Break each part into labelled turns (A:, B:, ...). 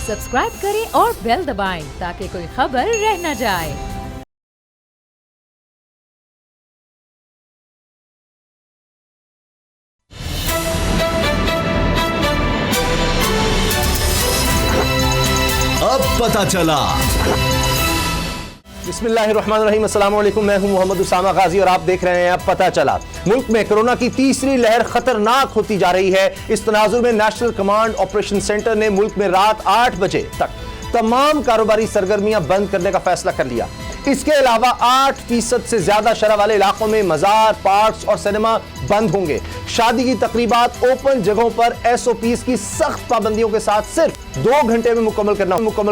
A: Subscribe करें और bell दबाएं ताकि कोई खबर रह न जाए।
B: अब पता चला।
C: बिस्मिल्लाहिर्रहमानिर्रहीम, अस्सलाम वालेकुम। मैं हूं मोहम्मद उसामा गाजी और आप देख रहे हैं अब पता चला। मुल्क में कोरोना की तीसरी लहर खतरनाक होती जा रही है। इस तनाजुर में नेशनल कमांड ऑपरेशन सेंटर ने मुल्क में रात 8 बजे तक तमाम कारोबारी सरगर्मियां बंद करने का फैसला कर लिया। इसके अलावा 8% से ज्यादा शरह वाले इलाकों में मजार, पार्क्स और सिनेमा बंद होंगे। शादी की तकरीबात ओपन जगहों पर SOPs की सख्त पाबंदियों के साथ सिर्फ 2 घंटे में मुकम्मल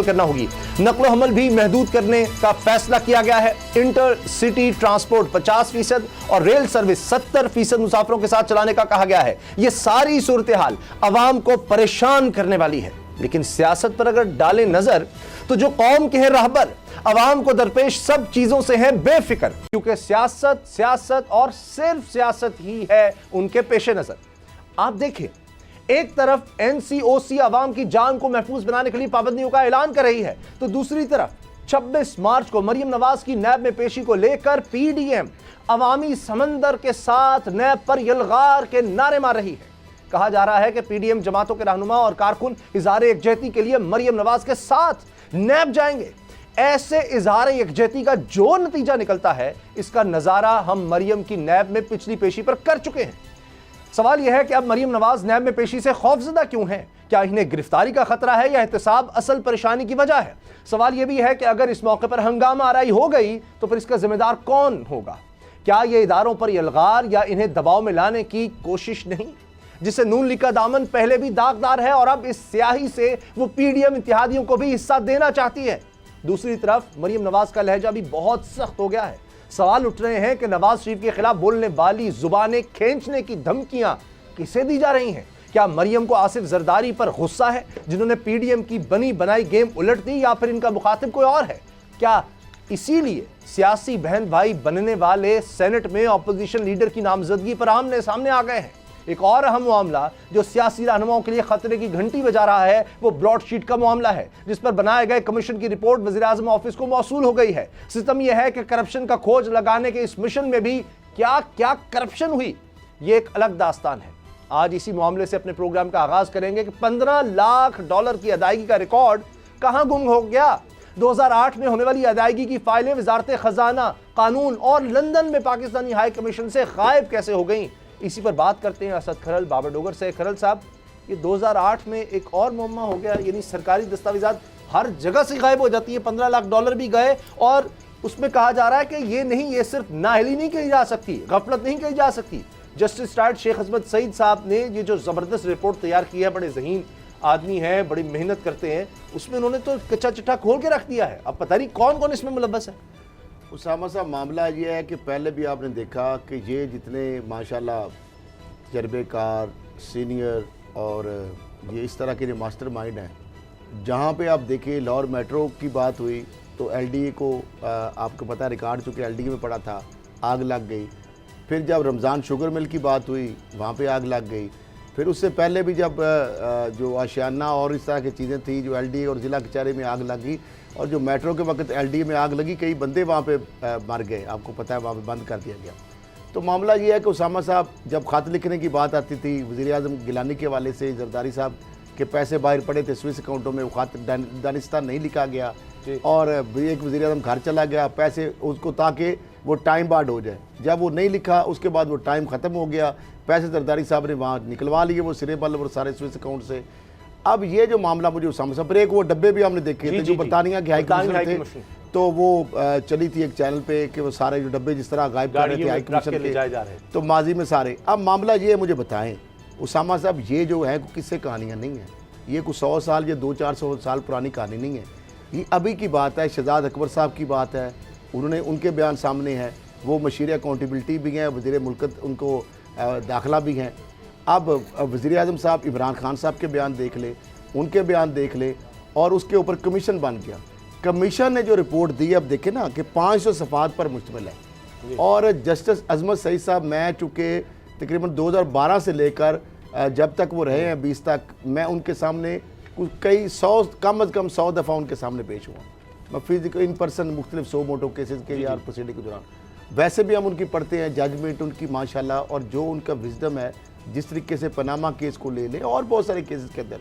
C: करना होगी। नकलो हमल भी महदूद करने का फैसला किया गया है। इंटर सिटी ट्रांसपोर्ट 50% और रेल सर्विस 70% मुसाफिरों के साथ चलाने का कहा गया है। यह सारी सूरत हाल अवाम को परेशान करने वाली है। लेकिन सियासत पर अगर डालें नजर तो जो कौम के हैं रहबर अवाम को दरपेश सब चीजों से है बेफिक्र, क्योंकि सियासत और सिर्फ सियासत ही है उनके पेशे नजर। आप देखें, एक तरफ NCOC अवाम की जान को महफूज बनाने के लिए पाबंदियों का ऐलान कर रही है, तो दूसरी तरफ 26 मार्च को मरियम नवाज की नैब में पेशी को लेकर PDM अवामी समंदर के साथ नैब पर यलगार के नारे मार रही है। कहा जा रहा है कि PDM जमातों के रहनुमा और कारकुन इज़हार यकजहती के लिए मरियम नवाज के साथ नैब जाएंगे। ऐसे इज़हार यकजहती का जो नतीजा निकलता है, इसका नजारा हम मरियम की नैब में पिछली पेशी पर कर चुके हैं। सवाल यह है कि अब मरियम नवाज नैब में पेशी से खौफजदा क्यों है? क्या इन्हें गिरफ्तारी का खतरा है या एहतसाब असल परेशानी की वजह है? सवाल यह भी है कि अगर इस मौके पर हंगामा आराई हो गई तो फिर इसका जिम्मेदार कौन होगा? क्या यह इदारों पर यलगार या इन्हें दबाव में लाने की कोशिश नहीं, जिसे नून लीग का दामन पहले भी दागदार है और अब इस स्याही से वो PDM इत्तेहादियों को भी हिस्सा देना चाहती है? दूसरी तरफ मरियम नवाज का लहजा भी बहुत सख्त हो गया है। सवाल उठ रहे हैं कि नवाज शरीफ के खिलाफ बोलने वाली जुबानें खींचने की धमकियां किसे दी जा रही हैं? क्या मरियम को आसिफ जरदारी पर गुस्सा है जिन्होंने PDM की बनी बनाई गेम उलट दी, या फिर इनका मुखातिब कोई और है? क्या इसीलिए सियासी बहन भाई बनने वाले सेनेट में ऑपोजिशन लीडर की नामजदगी पर आमने सामने आ गए हैं? एक और अहम मामला जो सियासी रहनुमाओं के लिए खतरे की घंटी बजा रहा है, वो ब्रॉडशीट का मामला है, जिस पर बनाए गए कमीशन की रिपोर्ट वज़ीर-ए-आज़म ऑफिस को मौसूल हो गई है। सितम यह है कि करप्शन का खोज लगाने के इस मिशन में भी क्या क्या करप्शन हुई, ये एक अलग दास्तान है। आज इसी मामले से अपने प्रोग्राम का आगाज करेंगे कि $15 लाख की अदायगी का रिकॉर्ड कहां गुम हो गया। 2008 में होने वाली अदायगी की फाइलें वजारत खजाना, कानून और लंदन में पाकिस्तानी हाई कमीशन से गायब कैसे हो गई? इसी पर बात करते हैं असद खरल बाबरडोगर से। खरल साहब, ये 2008 में एक और मुअम्मा हो गया, यानी सरकारी दस्तावेजात हर जगह से गायब हो जाती है। $15 लाख भी गए और उसमें कहा जा रहा है कि ये नहीं, ये सिर्फ नाअहली नहीं कही जा सकती, गफलत नहीं कही जा सकती। जस्टिस रिटायर्ड शेख अजमत सईद साहब ने ये जो ज़बरदस्त रिपोर्ट तैयार की है, बड़े ज़हीन आदमी हैं, बड़ी मेहनत करते हैं, उसमें उन्होंने तो कच्चा चिट्ठा खोल के रख दिया है। अब पता नहीं कौन कौन इसमें मुलव्वस है।
D: उसामा साहब, मामला ये है कि पहले भी आपने देखा कि ये जितने माशाल्लाह तजर्बेकार, सीनियर और ये इस तरह के जो मास्टर माइंड हैं, जहाँ पे आप देखें लाहौर मेट्रो की बात हुई तो LDA को आपको पता है रिकॉर्ड चूँकि LDA में पड़ा था, आग लग गई। फिर जब रमज़ान शुगर मिल की बात हुई, वहाँ पे आग लग गई। फिर उससे पहले भी जब जो आशियाना और इस तरह की चीज़ें थी, जो LDA और ज़िला कचहरी में आग लगी, और जो मेट्रो के वक्त LDA में आग लगी, कई बंदे वहाँ पे मर गए, आपको पता है, वहाँ पे बंद कर दिया गया। तो मामला ये है कि उसामा साहब, जब ख़त लिखने की बात आती थी वज़ीर-ए-आज़म गिलानी के हवाले से, जरदारी साहब के पैसे बाहर पड़े थे स्विस अकाउंटों में, वो ख़त दानिस्तान नहीं लिखा गया और एक वज़ीर-ए-आज़म घर चला गया पैसे उसको, ताकि वो टाइम बार्ड हो जाए। जब वो नहीं लिखा, उसके बाद वो टाइम ख़त्म हो गया, पैसे जरदारी साहब ने वहाँ निकलवा लिए, वो सिरे बल और सारे स्विस अकाउंट से। अब ये जो मामला मुझे उसामा साहब, एक वो डब्बे भी हमने देखे थे जो बरतानिया के हाई कमिश्नर थे, तो वो चली थी एक चैनल पे कि वो सारे जो डब्बे जिस तरह गायब कर रहे थे हाई कमीशन के, तो माजी में सारे। अब मामला ये है, मुझे बताएं उसामा साहब, ये जो है किससे कहानियाँ नहीं हैं, ये कुछ 100 साल या 200-400 साल पुरानी कहानी नहीं है, ये अभी की बात है। शहजाद अकबर साहब की बात है, उन्होंने उनके बयान सामने हैं, वो मशीर अकाउंटेबिलिटी भी हैं, वज़ीर मुल्कत उनको दाखिला भी हैं। अब वज़ीर-ए-आज़म साहब इमरान खान साहब के बयान देख ले, उनके बयान देख ले, और उसके ऊपर कमीशन बन गया। कमीशन ने जो रिपोर्ट दी, अब देखें ना कि 500 सफ़ात पर मुश्तमिल है। और जस्टिस अजमत सईद साहब, मैं चूँकि तकरीबन 2012 से लेकर जब तक वो रहे हैं 20 तक, मैं उनके सामने कई 100 कम अज़ कम 100 दफ़ा उनके सामने पेश हुआ। मैं फिजिकल इन पर्सन मुख्तलिफ 100 मोटो केसेस के यार प्रोसीडिंग के दौरान वैसे भी हम उनकी पढ़ते हैं, जजमेंट उनकी माशाल्लाह, और जो उनका विजडम है, जिस तरीके से पनामा केस को ले लें और बहुत सारे केसेस के अंदर,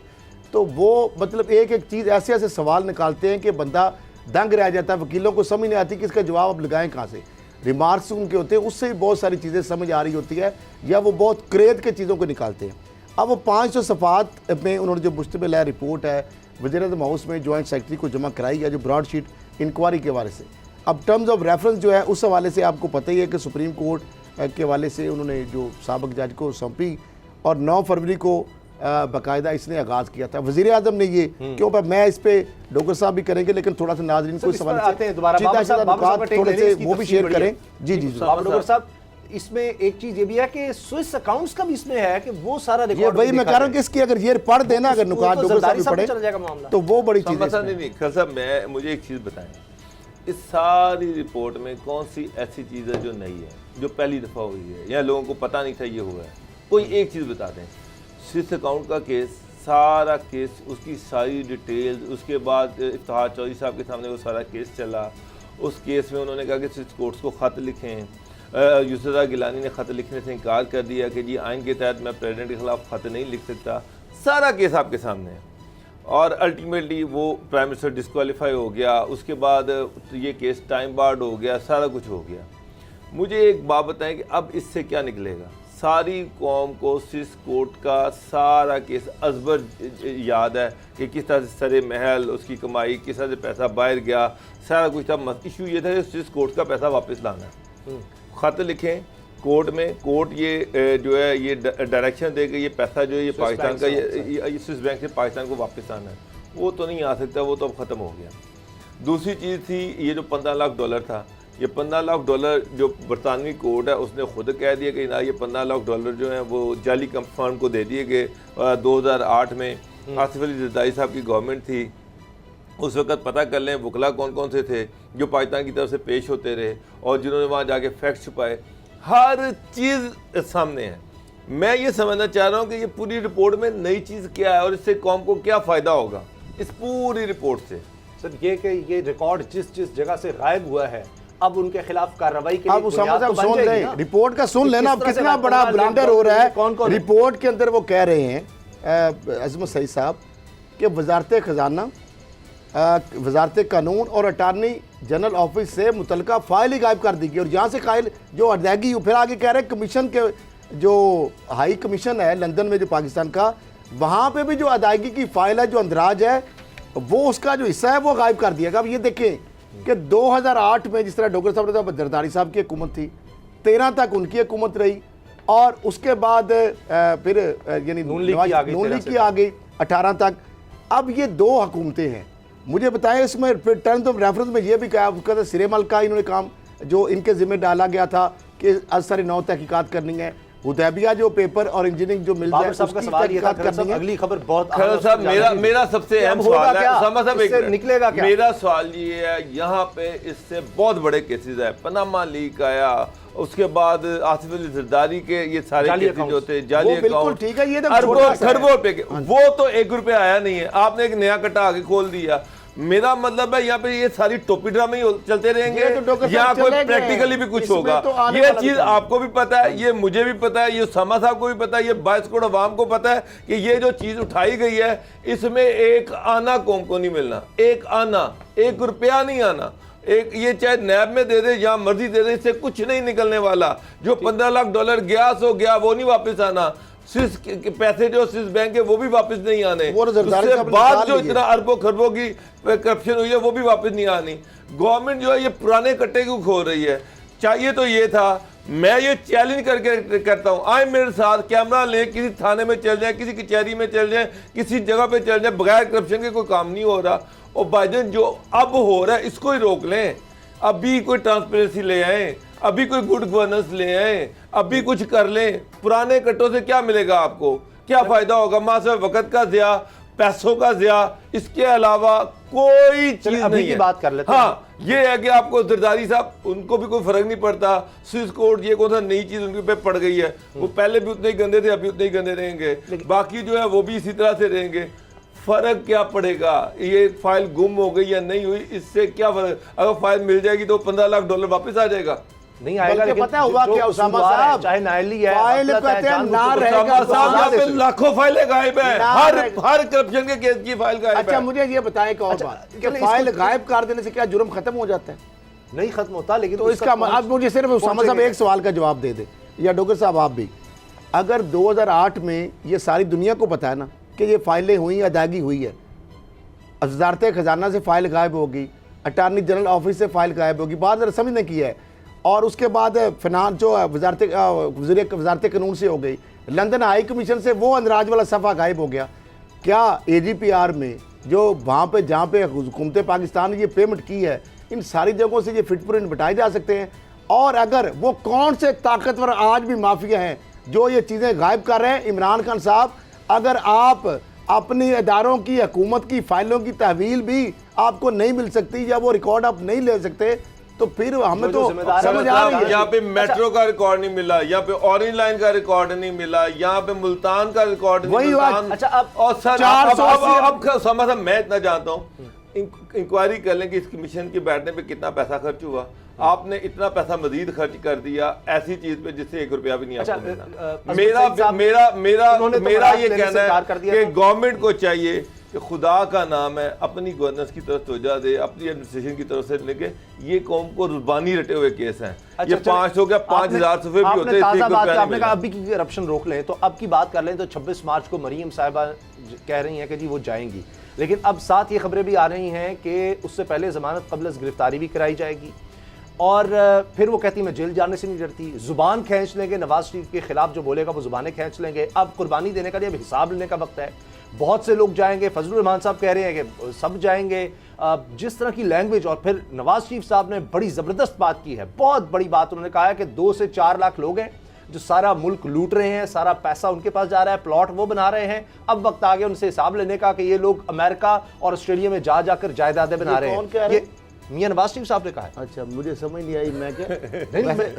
D: तो वो मतलब एक एक चीज़ ऐसे ऐसे सवाल निकालते हैं कि बंदा दंग रह जाता है। वकीलों को समझ नहीं आती कि इसका जवाब अब लगाएं कहाँ से। रिमार्क्स उनके होते हैं, उससे भी बहुत सारी चीज़ें समझ आ रही होती है, या वो बहुत क्रेद के चीज़ों को निकालते हैं। अब वो 500 सफ़ात में उन्होंने जो मुश्तमिल है रिपोर्ट है वज़ीर-ए-आज़म हाउस में जॉइंट सेक्रेटरी को जमा कराई है, जो ब्रॉड शीट इंक्वायरी के हवाले से। अब टर्म्स ऑफ रेफरेंस जो है उस हवाले से आपको पता ही है कि सुप्रीम कोर्ट के हवाले से उन्होंने जो साबिक़ जज को सौंपी, और 9 फरवरी को बाकायदा इसने आगाज़ किया था। वज़ीर-ए-आज़म ने ये क्यों, मैं इस पे डॉक्टर साहब भी करेंगे, लेकिन थोड़ा सा नाज़रीन को इस हवाले से थोड़े से वो भी शेयर करें। जी जी
C: डॉक्टर साहब, इसमें एक चीज ये भी है कि स्विस अकाउंट्स का भी इसमें है कि वो सारा
D: ये वही मैं कह रहा हूँ कि इसकी अगर ये पढ़ देना, अगर नुकात डॉक्टर साहब भी पढ़े तो वो बड़ी चीज़ है।
B: नहीं खैर साहब, मैं मुझे एक चीज़ बताएं, इस सारी रिपोर्ट में कौन सी ऐसी चीज़ है जो नई है, जो पहली दफ़ा हुई है, या लोगों को पता नहीं था ये हुआ है? कोई एक चीज़ बता दें। स्विस अकाउंट का केस, सारा केस, उसकी सारी डिटेल्स, उसके बाद इफ्तिखार चौधरी साहब के सामने वो सारा केस चला। उस केस में उन्होंने कहा कि स्विस कोर्ट्स को ख़त लिखें। यूसुफ गिलानी ने ख़त लिखने से इनकार कर दिया कि जी आइन के तहत मैं प्रेसिडेंट के ख़िलाफ़ ख़त नहीं लिख सकता। सारा केस आपके सामने है, और अल्टीमेटली वो प्राइम मिनिस्टर डिस्क्वालीफाई हो गया। उसके बाद ये केस टाइम बार्ड हो गया, सारा कुछ हो गया। मुझे एक बात बताएं कि अब इससे क्या निकलेगा? सारी कौम को स्विस कोर्ट का सारा केस अजबर याद है कि किस तरह से सरे महल, उसकी कमाई, किस तरह से पैसा बाहर गया, सारा कुछ था। इशू ये था कि स्विस कोर्ट का पैसा वापस लाना है। ख़त लिखें कोर्ट में, कोर्ट ये जो है ये डायरेक्शन देगा, ये पैसा जो है ये पाकिस्तान का, ये स्विस बैंक से पाकिस्तान को वापस आना है। वो तो नहीं आ सकता, वो तो अब ख़त्म हो गया। दूसरी चीज़ थी ये जो $15 लाख था, ये $15 लाख जो बरतानवी कोर्ट है उसने खुद कह दिया कि ना ये $15 लाख जो हैं वो जाली फर्म को दे दिए गए। 2008 में आसिफ अली जरदारी साहब की गवर्नमेंट थी, उस वक्त पता कर लें वकला कौन कौन से थे जो पाकिस्तान की तरफ से पेश होते रहे और जिन्होंने वहाँ जाके फैक्ट छुपाए। हर चीज़ सामने है। मैं ये समझना चाह रहा हूँ कि ये पूरी रिपोर्ट में नई चीज़ क्या है और इससे कौम को क्या फ़ायदा होगा इस पूरी रिपोर्ट से।
C: सर ये कि ये रिकॉर्ड जिस जिस जगह से गायब हुआ है, अब उनके खिलाफ कार्रवाई के लिए
D: अब उसामा साहब सुन लें, रिपोर्ट का सुन लेना। अब कितना बड़ा ब्लंडर हो रहा है। कौन रिपोर्ट के अंदर वो कह रहे हैं अजमत सईद साहब कि वजारत खजाना, वजारत कानून और अटारनी जनरल ऑफिस से मुतलका फाइल ही गायब कर दी गई, और यहाँ से फाइल जो अदायगी, फिर आगे कह रहे हैं कमीशन के जो हाई कमीशन है लंदन में जो पाकिस्तान का, वहाँ पे भी जो अदायगी की फाइल है, जो अंदराज है, वो उसका जो हिस्सा है वो गायब कर दिया गया। अब ये देखें कि 2008 में जिस तरह डॉक्टर साहब जरदारी साहब की हुकूमत थी, 13 तक उनकी हुकूमत रही, और उसके बाद फिर यानी नून लीग की आ गई 18 तक। अब ये 2 हुकूमतें हैं। मुझे बताएं इसमें फिर टर्म्स ऑफ रेफरेंस में ये भी कहा, उसका सिरेमल का इन्होंने काम जो इनके ज़िम्मे डाला गया था कि असर 9 तहकीकात करनी है, हुदैबिया जो पेपर और इंजीनियरिंग जो मिल जाए उसकी तहकीकात करनी है।
C: अगली खबर बहुत
B: साहब मेरा सबसे अहम सवाल है,
C: निकलेगा क्या?
B: मेरा सवाल ये है, यहाँ पे इससे बहुत बड़े केसेस है। पनामा लीक आया, उसके बाद आसिफ अली जरदारी के ये सारे केसेस जो थे, जाली अकाउंट,
D: ठीक है, ये
B: अरबों खरबों पे, वो तो ₹1 आया नहीं है। आपने एक नया कट्टा आगे खोल दिया। मेरा मतलब है यहाँ पे ये सारी टोपी ड्रामे चलते रहेंगे, यहाँ कोई प्रैक्टिकली भी कुछ होगा। ये चीज आपको भी पता है, ये मुझे भी पता है, ये उसामा साहब को भी पता है, ये 22 करोड़ अवाम को पता है कि ये जो चीज उठाई गई है इसमें एक आना कौम को नहीं मिलना, एक आना, ₹1 नहीं आना। एक ये चाहे नैब में दे दे या मर्जी दे दे, इससे कुछ नहीं निकलने वाला। जो $15 लाख गया सो गया, वो नहीं वापस आना। स्विस के पैसे जो स्विस बैंक है वो भी वापस नहीं आने, उससे बाद जो इतना अरबों खरबों की करप्शन हुई है वो भी वापस नहीं आनी। गवर्नमेंट जो है ये पुराने कट्टे को खोल रही है। चाहिए तो ये था, मैं ये चैलेंज करके करता हूँ, आए मेरे साथ कैमरा लें, किसी थाने में चल जाए, किसी कचहरी में चल जाए, किसी जगह पे चल जाए, बगैर करप्शन के कोई काम नहीं हो रहा। और भाईजान जो अब हो रहा है इसको ही रोक लें, अभी कोई ट्रांसपेरेंसी ले आए, अभी कोई गुड गवर्नेंस ले आए, अभी कुछ कर लें। पुराने कट्टों से क्या मिलेगा आपको, क्या फायदा होगा? माँ वक्त का ज़िया, पैसों का ज़िया, इसके अलावा कोई चीज नहीं है।
C: बात कर लेते हैं।
B: हाँ, ये है कि आपको जरदारी साहब, उनको भी कोई फर्क नहीं पड़ता। स्विस कोर्ट ये कौन सा नई चीज उनके पे पड़ गई है? वो पहले भी उतने ही गंदे थे, अभी उतने ही गंदे रहेंगे। बाकी जो है वो भी इसी तरह से रहेंगे। फर्क क्या पड़ेगा, ये फाइल गुम हो गई या नहीं हुई, इससे क्या फर्क? अगर फाइल मिल जाएगी तो $15 लाख वापस आ जाएगा।
C: नहीं आएगा, लेकिन
D: पता हुआ क्या उसामा साहब,
C: चाहे नायली है,
D: फाइल कहते हैं ना रहेगा।
B: उसामा साहब यहाँ पे लाखों फाइलें गायब हैं, हर करप्शन के केस की फाइल गायब है।
D: अच्छा मुझे ये बताएं एक और बात, कि फाइल गायब कर देने से क्या जुर्म खत्म हो जाता है?
C: नहीं खत्म होता, लेकिन
D: तो इसका अब मुझे सिर्फ उसामा साहब एक सवाल का जवाब दे दे, या डॉक्टर साहब आप भी, अगर 2008 में ये सारी दुनिया को पता है ना कि ये फाइलें हुई, अदायगी हुई है, वजारत खजाना से फाइल गायब होगी, अटारनी जनरल ऑफिस से फाइल गायब होगी, बाद में रसम ने किया है, और उसके बाद फिनांस जो वजारत कानून से हो गई, लंदन हाई कमीशन से वो अंदराज वाला सफ़ा गायब हो गया। क्या AGPR में जो वहाँ पे जहाँ पे हुकूमत पाकिस्तान ने ये पेमेंट की है, इन सारी जगहों से ये फिटप्रिंट बताए जा सकते हैं? और अगर वो कौन से ताकतवर आज भी माफिया हैं जो ये चीज़ें गायब कर रहे हैं? इमरान खान साहब, अगर आप अपने इदारों की, हुकूमत की फाइलों की तहवील भी आपको नहीं मिल सकती या वो रिकॉर्ड आप नहीं ले सकते, तो फिर हमें तो समझ आ रही है।
B: यहाँ पे मेट्रो का रिकॉर्ड नहीं मिला, यहाँ पे ऑरेंज लाइन का रिकॉर्ड नहीं मिला, यहाँ पे मुल्तान का रिकॉर्ड नहीं मिला।
C: अच्छा, अब
B: और सर
D: 480
B: अब समझ, मैं इतना जानता हूँ, इंक्वायरी कर लें कि इस कमीशन के बैठने पे कितना पैसा खर्च हुआ। आपने इतना पैसा मजीद खर्च कर दिया ऐसी चीज पे जिससे ₹1 भी नहीं आपको मिलना। मेरा ये कहना है कि गवर्नमेंट को चाहिए कि खुदा का नाम है, अपनी गवर्नेंस की तरफ तवज्जो दे, अपनी एडमिनिस्ट्रेशन की तरफ से लेके ये कौम को रुबानी रटे हुए केस हैं। ये 500 क्या 5000 सफ़े भी होते हैं।
C: आपने कहा अभी की करप्शन रोक लें, तो अब की बात कर लें तो 26 मार्च को मरीम साहिबा कह रही हैं कि जी वो जाएंगी, लेकिन अब साथ ये खबरें भी आ रही हैं कि उससे पहले जमानत कबल गिरफ्तारी भी कराई जाएगी, और फिर वो कहती मैं जेल जाने से नहीं डरती। जुबान खींच लेंगे, नवाज शरीफ के खिलाफ जो बोलेगा वो जुबानें खींच लेंगे। अब कुर्बानी देने का लिए अब हिसाब लेने का वक्त है। बहुत से लोग जाएंगे, फजलुर रहमान साहब कह रहे हैं कि सब जाएंगे। जिस तरह की लैंग्वेज, और फिर नवाज शरीफ साहब ने बड़ी ज़बरदस्त बात की है, बहुत बड़ी बात उन्होंने कहा है कि 2 से 4 लाख लोग हैं जो सारा मुल्क लूट रहे हैं, सारा पैसा उनके पास जा रहा है, प्लॉट वो बना रहे हैं। अब वक्त आ गया उनसे हिसाब लेने का कि ये लोग अमेरिका और ऑस्ट्रेलिया में जा जाकर जायदादें बना रहे हैं। ये मियां नवाज शरीफ साहब ने कहा है।
D: अच्छा, मुझे समझ नहीं आई। मैं क्या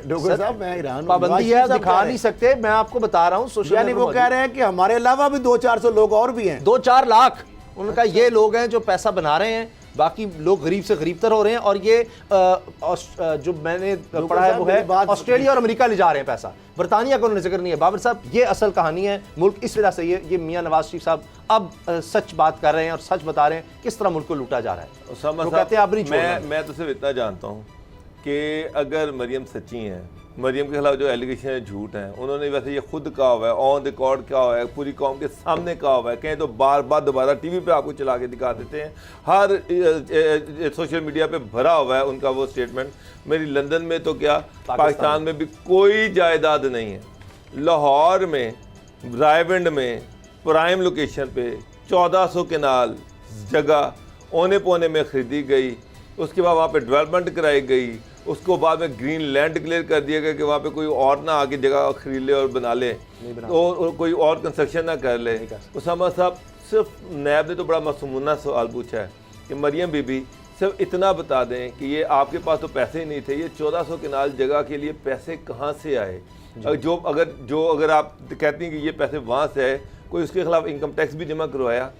C: डॉक्टर साहब, मैं हैरान, पाबंदी है, दिखा नहीं सकते, मैं आपको बता रहा हूँ।
D: यानी वो कह रहे हैं कि हमारे अलावा भी 200-400 लोग और भी हैं,
C: 2-4 लाख। उन्होंने कहा ये लोग हैं जो पैसा बना रहे हैं, बाकी लोग गरीब से गरीबतर हो रहे हैं, और ये जो मैंने पढ़ा है वो है ऑस्ट्रेलिया और अमेरिका ले जा रहे हैं पैसा, बरतानिया का उन्होंने जिक्र नहीं है। बाबर साहब, ये असल कहानी है मुल्क इस वजह से ये मियां नवाज शरीफ साहब अब सच बात कर रहे हैं और सच बता रहे हैं किस तरह मुल्क को लूटा जा रहा है। वो कहते हैं अब नहीं छोड़ना।
B: मैं तो सिर्फ इतना जानता हूँ कि अगर मरियम सच्ची हैं, मरियम के खिलाफ जो एलिगेशन है झूठ हैं, उन्होंने वैसे ये खुद कहा हुआ है, ऑन रिकॉर्ड कहा हुआ है, पूरी कौम के सामने कहा हुआ है, कहें तो बार बार दोबारा टीवी पे आपको चला के दिखा देते हैं, हर सोशल मीडिया पे भरा हुआ है उनका वो स्टेटमेंट। मेरी लंदन में तो क्या, पाकिस्तान में भी कोई जायदाद नहीं है। लाहौर में, रायविंड में, प्राइम लोकेशन पे 1400 कनाल जगह औने पौने में ख़रीदी गई, उसके बाद वहाँ पे डेवलपमेंट कराई गई, उसको बाद में ग्रीन लैंड डिक्लेयर कर दिया गया कि वहाँ पे कोई और ना आके जगह खरीद ले और बना ले, और कोई और कंस्ट्रक्शन ना कर ले। उसामा साहब, सिर्फ नैब ने तो बड़ा मासूमाना सवाल पूछा है कि मरियम बीबी सिर्फ इतना बता दें कि ये आपके पास तो पैसे ही नहीं थे, ये 1400 कनाल जगह के लिए पैसे कहाँ से आए? जो अगर आप कहती हैं कि ये पैसे वहाँ से आए, कोई उसके खिलाफ इनकम टैक्स भी जमा करवाया,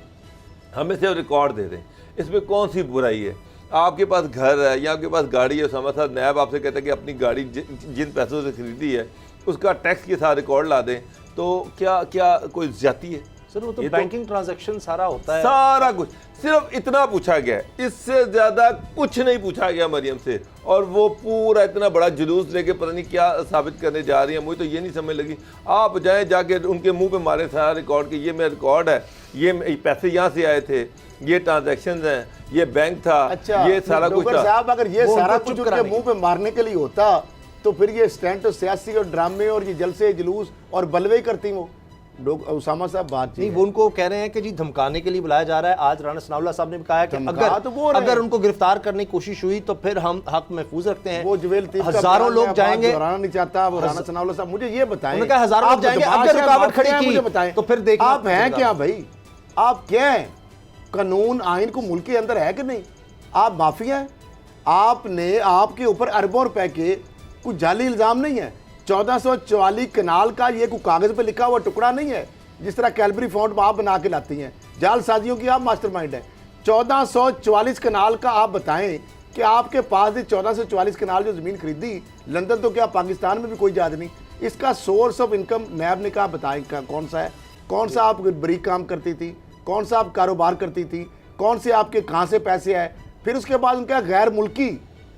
B: हमें सिर्फ रिकॉर्ड दे दें, इसमें कौन सी बुराई है? आपके पास घर है या आपके पास गाड़ी है, उसामा साहब, नैब आपसे कहता है कि अपनी गाड़ी जिन पैसों से खरीदी है उसका टैक्स के साथ रिकॉर्ड ला दें, तो क्या कोई ज्यादती है?
C: सर वो तो बैंकिंग ट्रांजैक्शन सारा होता है,
B: सारा कुछ। सिर्फ इतना पूछा गया है, इससे ज्यादा कुछ नहीं पूछा गया मरियम से, और वो पूरा इतना बड़ा जुलूस लेके पता नहीं क्या साबित करने जा रही है। मुझे तो ये नहीं समझ लगी। आप जाएं जाके उनके मुंह पे मारे सारा रिकॉर्ड कि ये मेरा रिकॉर्ड है, ये पैसे यहाँ से आए थे, ये ट्रांजैक्शंस हैं, ये बैंक था।
D: अच्छा,
B: ये सारा कुछ था।
D: साहब, अगर ये सारा कुछ उनके मुंह पे मारने के लिए होता तो फिर ये स्टैंड तो सियासी और ड्रामे और ये जलसे जुलूस और बलवे ही करती वो लोग। उसामा साहब बात
C: नहीं, वो उनको कह रहे हैं कि जी धमकाने के लिए बुलाया जा रहा है। आज राना सनाउल्लाह साहब ने भी कहा है कि अगर उनको गिरफ्तार करने की कोशिश हुई तो फिर हम हक महफूज रखते हैं।
D: वो जवेल
C: हजारों लोग जाएंगे,
D: राना नहीं चाहता वो राना सनाउल्लाह साहब। मुझे ये बताएं,
C: उन्होंने कहा हजारों लोग जाएंगे, अगर रुकावट खड़ी की
D: मुझे बताएं
C: तो फिर देखिए
D: आप हैं क्या भाई? आप क्या हैं? कानून आइन को मुल्क के अंदर है कि नहीं? आप माफिया हैं। आपने आपके ऊपर अरबों रुपए के कुछ जाली इल्जाम नहीं है। 1444 कनाल का ये कोई कागज पे लिखा हुआ टुकड़ा नहीं है, जिस तरह कैलबरी फाउंड आप बना के लाती हैं, जालसाजियों की आप मास्टरमाइंड है। 1444 कनाल का आप बताएं कि आपके पास 1444 कनाल जो ज़मीन खरीदी, लंदन तो क्या पाकिस्तान में भी कोई ज़्यादा नहीं, इसका सोर्स ऑफ इनकम नैब ने कहा बताएं कौन सा है, कौन सा आप बरीक काम करती थी, कौन सा आप कारोबार करती थी, कौन से आपके कहाँ से पैसे आए। फिर उसके बाद उनका गैर मुल्की,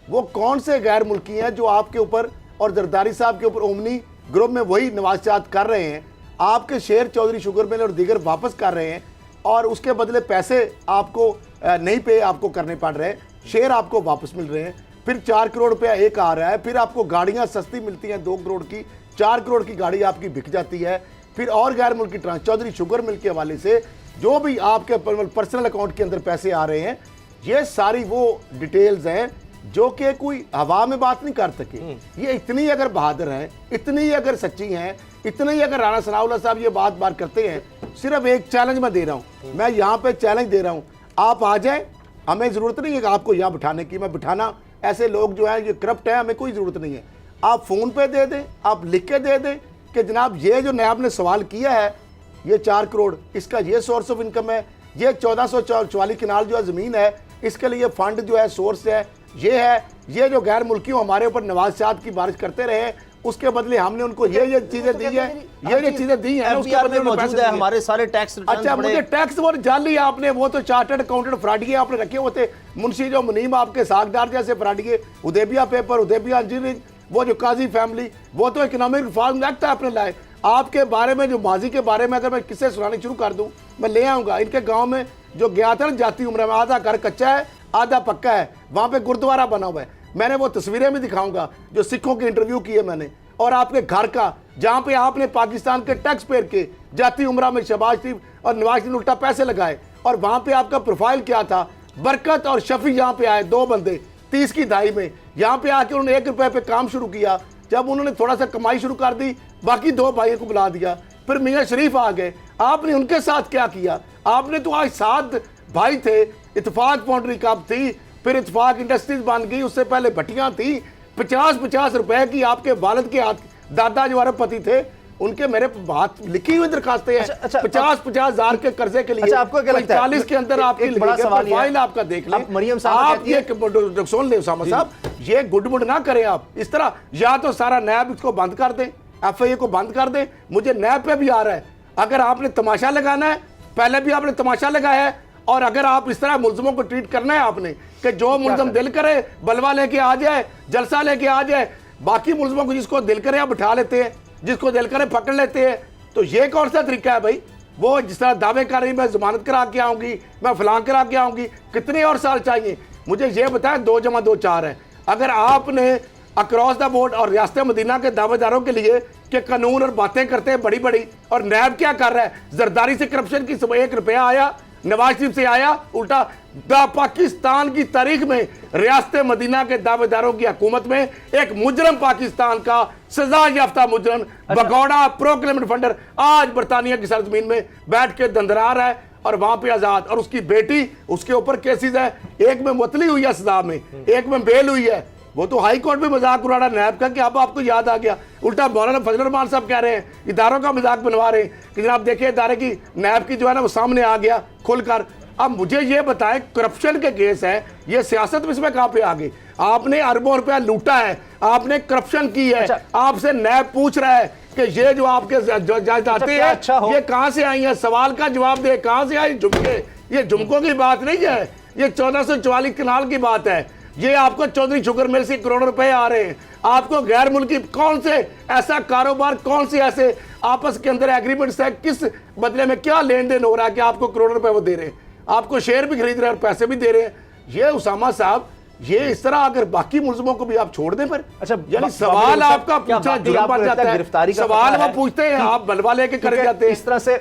D: वो कौन से गैर मुल्की हैं जो आपके ऊपर और जरदारी साहब के ऊपर ओमनी ग्रुप में वही नवाज़ात कर रहे हैं, आपके शेयर चौधरी शुगर मिल और दीगर वापस कर रहे हैं और उसके बदले पैसे आपको नहीं पे आपको करने पड़ रहे हैं, शेयर आपको वापस मिल रहे हैं। फिर 4 करोड़ रुपया एक आ रहा है, फिर आपको गाड़ियाँ सस्ती मिलती हैं 2 करोड़ की, 4 करोड़ की गाड़ी आपकी बिक जाती है। फिर और गैर मुल्की ट्रांस चौधरी शुगर मिल के हवाले से जो भी आपके पर्सनल अकाउंट के अंदर पैसे आ रहे हैं, ये सारी वो डिटेल्स हैं जो कि कोई हवा में बात नहीं कर सके। ये इतनी अगर बहादुर हैं, इतनी अगर सच्ची हैं, इतनी अगर राणा सनाउल्लाह साहब ये बात करते हैं, सिर्फ एक चैलेंज मैं दे रहा हूँ, मैं यहाँ पे चैलेंज दे रहा हूँ, आप आ जाए, हमें ज़रूरत नहीं है कि आपको यहाँ बिठाने की, मैं बिठाना ऐसे लोग जो हैं ये करप्ट हैं, हमें कोई ज़रूरत नहीं है। आप फ़ोन पे दे दें, आप लिख के दे दें कि जनाब ये जो नैब ने सवाल किया है, ये 4 करोड़ इसका ये सोर्स ऑफ इनकम है, ये 1444 कनाल जो है ज़मीन है, इसके लिए फंड जो है सोर्स है, ये जो गैर मुल्कियों हमारे ऊपर नवाज़ात की बारिश करते रहे, उसके बदले हमने उनको ये चीजें दी है, ये चीजें दी है, उसके बदले
C: मौजूद है हमारे सारे टैक्स रिटर्न।
D: अच्छा, मुझे टैक्स वो जाली आपने, वो तो चार्टर्ड अकाउंटेंट फ्राडिये आपने रखे हुए थे, मुंशी जो मुनीम आपके सागदार जैसे फ्राडिये, उदेबिया पेपर, उदेबिया इंजीनियरिंग, वो जो काजी फैमिली, वो तो इकोनॉमिक रिफॉर्म एक्ट आपने लाए। आपके बारे में जो माजी के बारे में अगर मैं किससे सुनाने शुरू कर दूं, मैं ले आऊंगा। इनके गांव में जो गया था जाती उम्र में, आधा घर कच्चा है आधा पक्का है, वहां पे गुरुद्वारा बना हुआ है। मैंने वो तस्वीरें भी दिखाऊंगा जो सिखों के इंटरव्यू किए मैंने, और आपके घर का जहां पे आपने पाकिस्तान के टैक्स पेयर के जाती उम्र में शहबाज शरीफ और नवाज शरीफ उल्टा पैसे लगाए, और वहां पे आपका प्रोफाइल क्या था। बरकत और शफी यहाँ पे आए, 2 बंदे 30 की दहाई में, यहाँ पे आके उन्होंने 1 रुपए पे काम शुरू किया। जब उन्होंने थोड़ा सा कमाई शुरू कर दी, बाकी 2 भाइयों को बुला दिया। फिर मियाँ शरीफ आ गए, आपने उनके साथ क्या किया? आपने तो आज 7 भाई थे, इत्तेफाक फाउंड्री कब थी, फिर इत्तेफाक इंडस्ट्रीज बन गई, उससे पहले भट्टियां थी। 50-50 रुपए की आपके वालिद के हाथ, दादा जो अरबपति थे, उनके मेरे हाथ लिखी हुई दरखास्तें हैं। 50-50 हजार के कर्जे के लिए।
C: अच्छा, आपको क्या लगता है
D: 40 के अंदर आपकी
C: बड़ा सवाल
D: फाइल आपका देख लें।
C: मरियम
D: आप ये सुन ले उसामा साहब, ये गुडमुड ना करें आप इस तरह। या तो सारा नैब इसको बंद कर दें, FIA को बंद कर दें। मुझे नैब पे भी आ रहा है, अगर आपने तमाशा लगाना है, पहले भी आपने तमाशा लगाया है, और अगर आप इस तरह मुल्ज़िमों को ट्रीट करना है आपने कि जो मुल्ज़िम दिल करे बलवा लेके आ जाए, जलसा लेके आ जाए, बाकी मुल्ज़िमों को जिसको दिल करे आप बिठा लेते हैं, जिसको दिल करे पकड़ लेते हैं, तो ये कौन सा तरीका है भाई? वो जिस तरह दावे कर रही मैं जमानत करा के आऊँगी, मैं फलां करा के आऊँगी, कितने और साल चाहिए? मुझे ये बताएं, 2 + 2 4 है। अगर आपने अक्रॉस द बोर्ड और रियासत मदीना के दावेदारों के लिए कि कानून और बातें करते हैं बड़ी बड़ी, और नैब क्या कर रहा है? जरदारी से करप्शन की 1 रुपया आया, नवाज शरीफ से आया, उल्टा पाकिस्तान की तारीख में रियासत मदीना के दावेदारों की हुकूमत में एक मुजरम, पाकिस्तान का सजा याफ्ता मुजरम भगौड़ा प्रोक्लेम्ड फंडर आज बरतानिया की सरजमीन में बैठ के दंदरा रहा है, और वहां पे आजाद, और उसकी बेटी, उसके ऊपर केसेस है, एक में मुअत्तली हुई है सजा में, एक में बेल हुई है। वो तो हाई कोर्ट में मजाक उड़ा रहा नैब का कि अब आपको याद आ गया। उल्टा मौलाना फजल रहमान साहब कह रहे हैं, इदारों का मजाक बनवा रहे हैं कि जनाब देखिए इदारे की नैब की जो है ना वो सामने आ गया खुलकर। अब मुझे ये बताएं, करप्शन के केस है, ये सियासत में इसमें कहाँ पे आ गई? आपने अरबों रुपया लूटा है, आपने करप्शन की है। आपसे नैब पूछ रहा है कि ये जो आपके जाते हैं ये कहाँ से आई है? सवाल का जवाब दे, कहाँ से आई झुमके? ये झुमकों की बात नहीं है, ये 1444 कनाल की बात है। ये आपको चौधरी शुगर मिल से करोड़ रुपए आ रहे हैं। आपको गैर मुल्की कौन से ऐसा कारोबार, कौन से ऐसे आपस के अंदर एग्रीमेंट्स है, किस बदले में क्या लेन देन हो रहा है कि आपको करोड़ रुपए वो दे रहे हैं? आपको शेयर भी खरीद रहे हैं और पैसे भी दे रहे हैं। ये उसामा साहब, ये इस तरह अगर बाकी मुल्ज़िमों को भी आप छोड़ दें फिर,
C: अच्छा,
D: यानी सवाल आपका पूछा जुर्म बन जाता है,
C: गिरफ्तारी का
D: सवाल वो पूछते हैं, आप बलवा लेके कर जाते हैं।
C: इस तरह से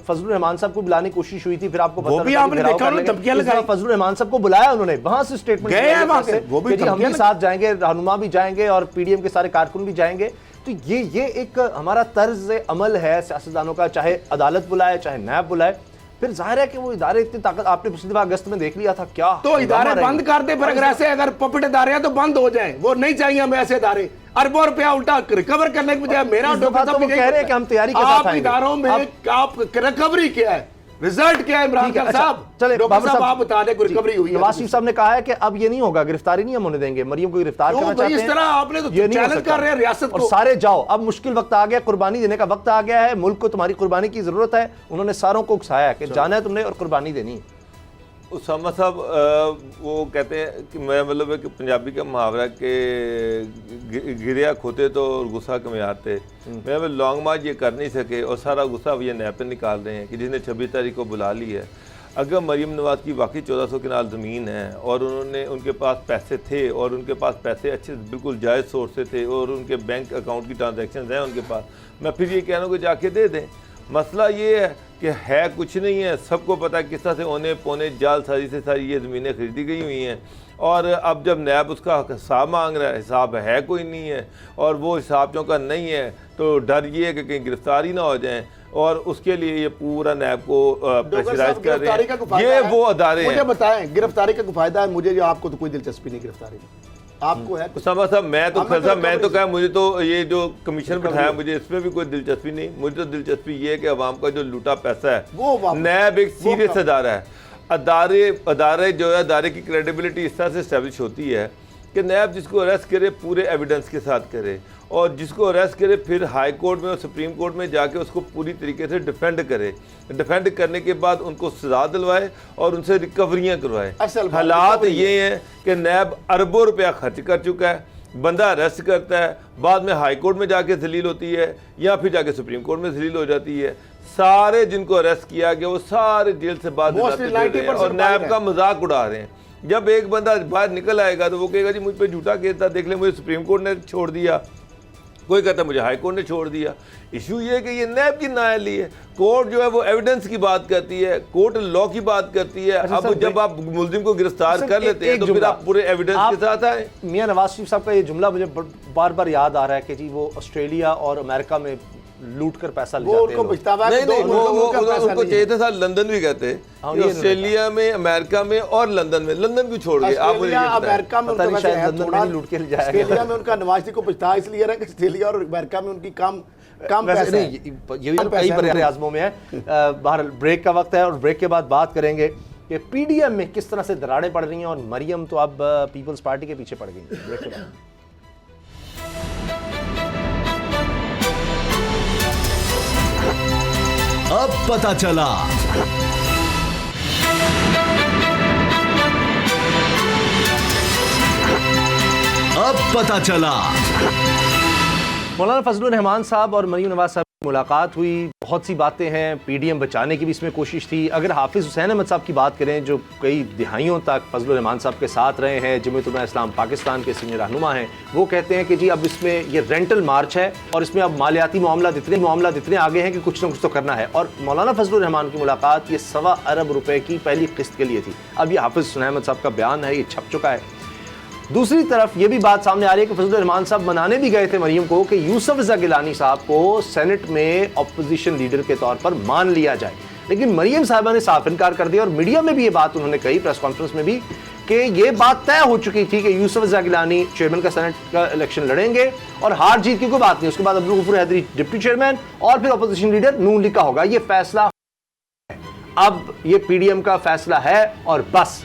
C: फजलुर रहमान साहब को बुलाने की कोशिश हुई थी, फिर आपको
D: वो भी आपने देखा, उन्होंने धमकियां लगाई।
C: फजलुर रहमान साहब को बुलाया उन्होंने, वहां से स्टेटमेंट
D: गए हैं, वहां से वो भी
C: हम भी साथ जाएंगे, रहनुमा भी जाएंगे और PDM के सारे कारकुन भी जाएंगे। तो ये एक हमारा तर्ज अमल है सियासतदानों का, चाहे अदालत बुलाए चाहे नैब बुलाए, फिर जाहिर है कि वो इदारे इतनी ताकत, आपने पिछली दफा अगस्त में देख लिया था क्या,
E: तो इदारे बंद कर दे, फिर अगर ऐसे अगर पपट इदारे हैं तो बंद हो जाएं, वो नहीं चाहिए हमें ऐसे इदारे। अरबों रुपया उल्टा रिकवर करने की बजाय मेरा
C: तो वो कह रहे हैं कि हम तैयारी के साथ
E: आप
C: आएंगे।
E: इदारों में आप रिकवरी क्या है, रिजल्ट क्या है इमरान खान साहब?
C: चले
E: डॉक्टर साहब आप बता दें, रिकवरी हुई है?
C: नवाज शरीफ साहब ने कहा है कि अब ये नहीं होगा, गिरफ्तारी नहीं हम होने देंगे, मरियम को गिरफ्तार करना चाहते हैं।
E: इस तरह आपने तो
C: ये नहीं हो
E: चैलेंज
C: सकता।
E: कर रहे हैं रियासत
C: और
E: को।
C: सारे जाओ, अब मुश्किल वक्त आ गया, कुर्बानी देने का वक्त आ गया है, मुल्क को तुम्हारी कुर्बानी की जरूरत है। उन्होंने सारों को उकसाया कि जाना है तुमने और कुर्बानी देनी है।
B: उसामा साहब वो कहते हैं कि मैं मतलब है कि पंजाबी का मुहावरा के गिरिया खोते तो और गुस्सा कमियाते, मैं लॉन्ग मार्च ये कर नहीं सके और सारा गुस्सा ये नैब पे निकाल रहे हैं कि जिसने 26 तारीख को बुला ली है। अगर मरीम नवाज की वाकई 1400 कनाल ज़मीन है और उन्होंने उनके पास पैसे थे और उनके पास पैसे अच्छे बिल्कुल जायज़ सोर्स से थे और उनके बैंक अकाउंट की ट्रांजैक्शन हैं उनके पास, मैं फिर ये कह रहा हूँ कि जाके दे दें। मसला ये है कि है कुछ नहीं है, सबको पता है किस तरह से ओने पौने जाल साजी से सारी ये ज़मीनें खरीदी गई हुई हैं और अब जब नैब उसका हिसाब मांग रहा है, हिसाब है कोई नहीं है और वो हिसाब चौका नहीं है, तो डर ये है कि कहीं गिरफ्तारी ना हो जाए और उसके लिए ये पूरा नैब को प्रेशराइज कर रहे हैं। ये वो अदारे
E: मुझे
B: हैं।
E: बताएं गिरफ्तारी का फायदा है मुझे, जो आपको तो कोई दिलचस्पी नहीं गिरफ्तारी में, आपको है?
B: उसामा साहब मैं तो
E: हमें
B: खैर साहब
E: तो
B: मैं तो
E: कभी-
B: कहा मुझे तो ये जो कमीशन बिठाया मुझे इसमें भी कोई दिलचस्पी नहीं। मुझे तो दिलचस्पी ये है कि अवाम का जो लूटा पैसा है,
E: वो वापस-
B: नैब एक
E: वो
B: सीरियस
E: कब?
B: अदारा है। अदारे जो है अदारे की क्रेडिबिलिटी इस तरह से इस्टेब्लिश होती है कि नैब जिसको अरेस्ट करे पूरे एविडेंस के साथ करे और जिसको अरेस्ट करे फिर हाई कोर्ट में और सुप्रीम कोर्ट में जाके उसको पूरी तरीके से डिफेंड करे, डिफेंड करने के बाद उनको सजा दिलवाए और उनसे रिकवरियाँ करवाए।
E: असल बात
B: हालात
E: रिकवरी
B: ये हैं कि नैब अरबों रुपया खर्च कर चुका है, बंदा अरेस्ट करता है, बाद में हाई कोर्ट में जाके जलील होती है या फिर जाके सुप्रीम कोर्ट में जलील हो जाती है। सारे जिनको अरेस्ट किया गया वो सारे जेल से बाहर
E: Mostly
B: निकलते फिर रहे हैं
E: 90%
B: और नैब
E: बाहर
B: का मजाक उड़ा रहे हैं। जब एक बंदा बाहर निकल आएगा तो वो कहेगा जी मुझ पे झूठा केस था, देख ले मुझे सुप्रीम कोर्ट ने छोड़ दिया, कोई कहता है मुझे हाई कोर्ट ने छोड़ दिया। इशू ये है कि ये नैब की नाअहली है। कोर्ट जो है वो एविडेंस की बात करती है, कोर्ट लॉ की बात करती है।
C: अच्छा
B: अब
C: सर,
B: जब आप मुलजिम को गिरफ्तार
C: सर,
B: कर लेते हैं
C: एक
B: तो फिर
C: जुमला।
B: आप पूरे एविडेंस
C: आप-
B: के साथ आए।
C: मियां नवाज शरीफ साहब का ये जुमला मुझे बार बार याद आ रहा है कि जी वो ऑस्ट्रेलिया और अमेरिका में लूट कर पैसा ले
E: वो
C: जाते
E: उनको
C: हैं लोग।
E: पछतावा है
B: नहीं
E: कि दो
B: नहीं
E: मुल्कों में उनका पैसा
B: उनको
E: नहीं
B: चाहिए
E: है।
B: था साल लंदन भी कहते हैं
C: हाँ,
B: कि
C: ये
B: ऑस्ट्रेलिया में, अमेरिका में और लंदन में। लंदन क्यों छोड़ गए आप मुझे ये
E: ऑस्ट्रेलिया
B: बताएं।
E: अमेरिका में
C: पता
E: उनका
C: नहीं
E: वैसे
C: शायद
E: है
C: लंदन में
E: थोड़ा,
C: नहीं लूट के ले जाया गया।
E: ऑस्ट्रेलिया में उनका नवाज शरीफ को पछता इसलिए रहा कि ऑस्ट्रेलिया और अमेरिका में उनकी कम
C: वैसे
E: पैसा है।
C: नहीं, ये भी
E: कम
C: कई
E: पैसा है।
C: बड़े आजमों में है। बाहर ब्रेक का वक्त है और ब्रेक के बाद बात करेंगे कि पीडीएम में किस तरह से दरारें पड़ रही हैं और मरियम तो अब पीपल्स पार्टी के पीछे पड़ गई हैं। ब्रेक के बाद
F: अब पता चला। अब पता चला।
C: मौलाना फजलुर रहमान साहब और मरीम नवाज साहब की मुलाकात हुई, बहुत सी बातें हैं, पीडीएम बचाने की भी इसमें कोशिश थी। अगर हाफिज़ हुसैन अहमद साहब की बात करें जो कई दिहाइयों तक फजलुर रहमान साहब के साथ रहे हैं, जमीयत उलमा इस्लाम पाकिस्तान के सीनियर रहनुमा हैं, वो कहते हैं कि जी अब इसमें ये रेंटल मार्च है और इसमें अब मालियाती मामला इतने आगे हैं कि कुछ ना कुछ तो करना है। और मौलाना फजलुर रहमान की मुलाकात ये 1.25 अरब रुपए की पहली किस्त के लिए थी। अब ये हाफिज़ हुसैन अहमद साहब का बयान है, ये छप चुका है। दूसरी तरफ ये भी बात सामने आ रही है कि फजलुर रहमान साहब मनाने भी गए थे मरियम को कि यूसुफ रज़ा गिलानी साहब को सेनेट में अपोजिशन लीडर के तौर पर मान लिया जाए, लेकिन मरियम साहबा ने साफ इनकार कर दिया। और मीडिया में भी ये बात उन्होंने कही, प्रेस कॉन्फ्रेंस में भी, कि ये बात तय हो चुकी थी कि यूसुफ रज़ा गिलानी चेयरमैन का सेनेट का इलेक्शन लड़ेंगे और हार जीत की कोई बात नहीं। उसके बाद अब्दुल गफूर हैदरी डिप्टी चेयरमैन और फिर अपोजिशन लीडर नून लीग का होगा। ये फैसला अब ये पीडीएम का फैसला है और बस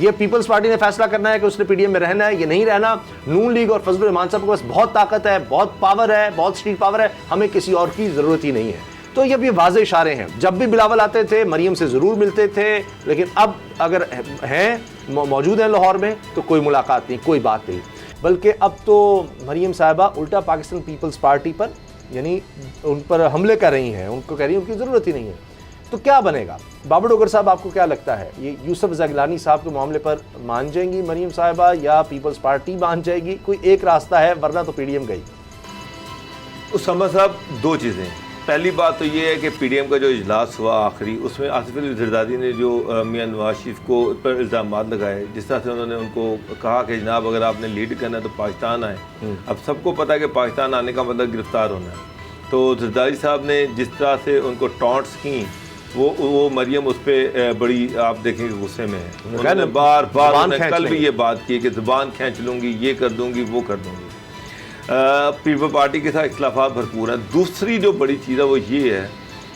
C: ये पीपल्स पार्टी ने फैसला करना है कि उसने पीडीएम में रहना है, ये नहीं रहना। नून लीग और फजलुर रहमान साहब के पास बहुत ताकत है, बहुत पावर है, बहुत स्ट्रीट पावर है, हमें किसी और की जरूरत ही नहीं है। तो ये वाज़े इशारे हैं। जब भी बिलावल आते थे मरियम से ज़रूर मिलते थे, लेकिन अब अगर हैं मौजूद हैं लाहौर में तो कोई मुलाकात नहीं, कोई बात नहीं। बल्कि अब तो मरियम साहिबा उल्टा पाकिस्तान पीपल्स पार्टी पर यानी उन पर हमले कर रही हैं, उनको कह रही हैं उनकी ज़रूरत ही नहीं है। तो क्या बनेगा? बाबर डोगर साहब, आपको क्या लगता है ये यूसुफ रज़ा गिलानी साहब के मामले पर मान जाएंगी मरियम साहिबा या पीपल्स पार्टी मान जाएगी? कोई एक रास्ता है, वरना तो पीडीएम गई।
B: उसामा साहब, दो चीज़ें। पहली बात तो ये है कि पीडीएम का जो इजलास हुआ आखिरी, उसमें आसिफ अली ज़रदारी ने जो मियां नवाज शरीफ को पर इल्ज़ाम लगाए, जिस तरह से उन्होंने उनको कहा कि जनाब अगर आपने लीड करना है तो पाकिस्तान आए। अब सबको पता है कि पाकिस्तान आने का मतलब गिरफ्तार होना है। तो ज़रदारी साहब ने जिस तरह से उनको टॉन्ट्स की वो मरियम उस पर बड़ी आप देखेंगे गुस्से में है।
C: कहा
B: उन्होंने
C: ना,
B: बार बार
C: जुबान
B: उन्होंने
C: खींच
B: कल भी
C: लेंगे।
B: ये बात की कि ज़ुबान खींच लूँगी, ये कर दूँगी, वो कर दूँगी। पीपल पार्टी के साथ इख्तलाफात भरपूर हैं। दूसरी जो बड़ी चीज़ है वो ये है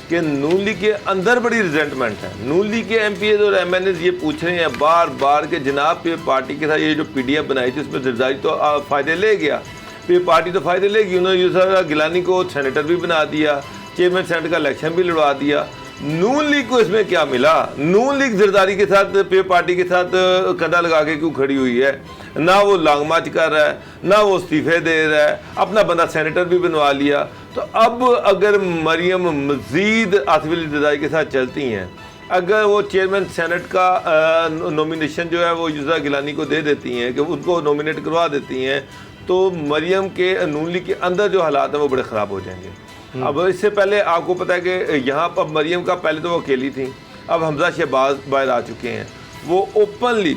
B: कि नून लीग के अंदर बड़ी रिजेंटमेंट है। नून लीग के MPs और MNs ये पूछ रहे हैं बार बार कि जनाब पे पार्टी के साथ ये जो PDF बनाई थी उसमें जरदारी तो फ़ायदे ले गया, पे पार्टी तो फ़ायदे लेगी। उन्होंने यूसुफ गिलानी को सेनेटर भी बना दिया, चेयरमैन सेनेट का इलेक्शन भी लड़वा दिया। नून लीग को इसमें क्या मिला? नून लीग जरदारी के साथ पे पार्टी के साथ कंधा लगा के क्यों खड़ी हुई है? ना वो लॉन्ग मार्च कर रहा है, ना वो इस्तीफे दे रहा है, अपना बंदा सेनेटर भी बनवा लिया। तो अब अगर मरियम मजीद आसिफ अली जरदारी के साथ चलती हैं, अगर वो चेयरमैन सेनेट का नॉमिनेशन जो है वो यूसुफ गिलानी को दे देती हैं कि उनको नॉमिनेट करवा देती हैं, तो मरियम के नून लीग के अंदर जो हालात हैं वो बड़े ख़राब हो जाएंगे। अब इससे पहले आपको पता है कि यहाँ पर मरियम का पहले तो वो अकेली थी, अब हमजा शहबाज बाहर आ चुके हैं। वो ओपनली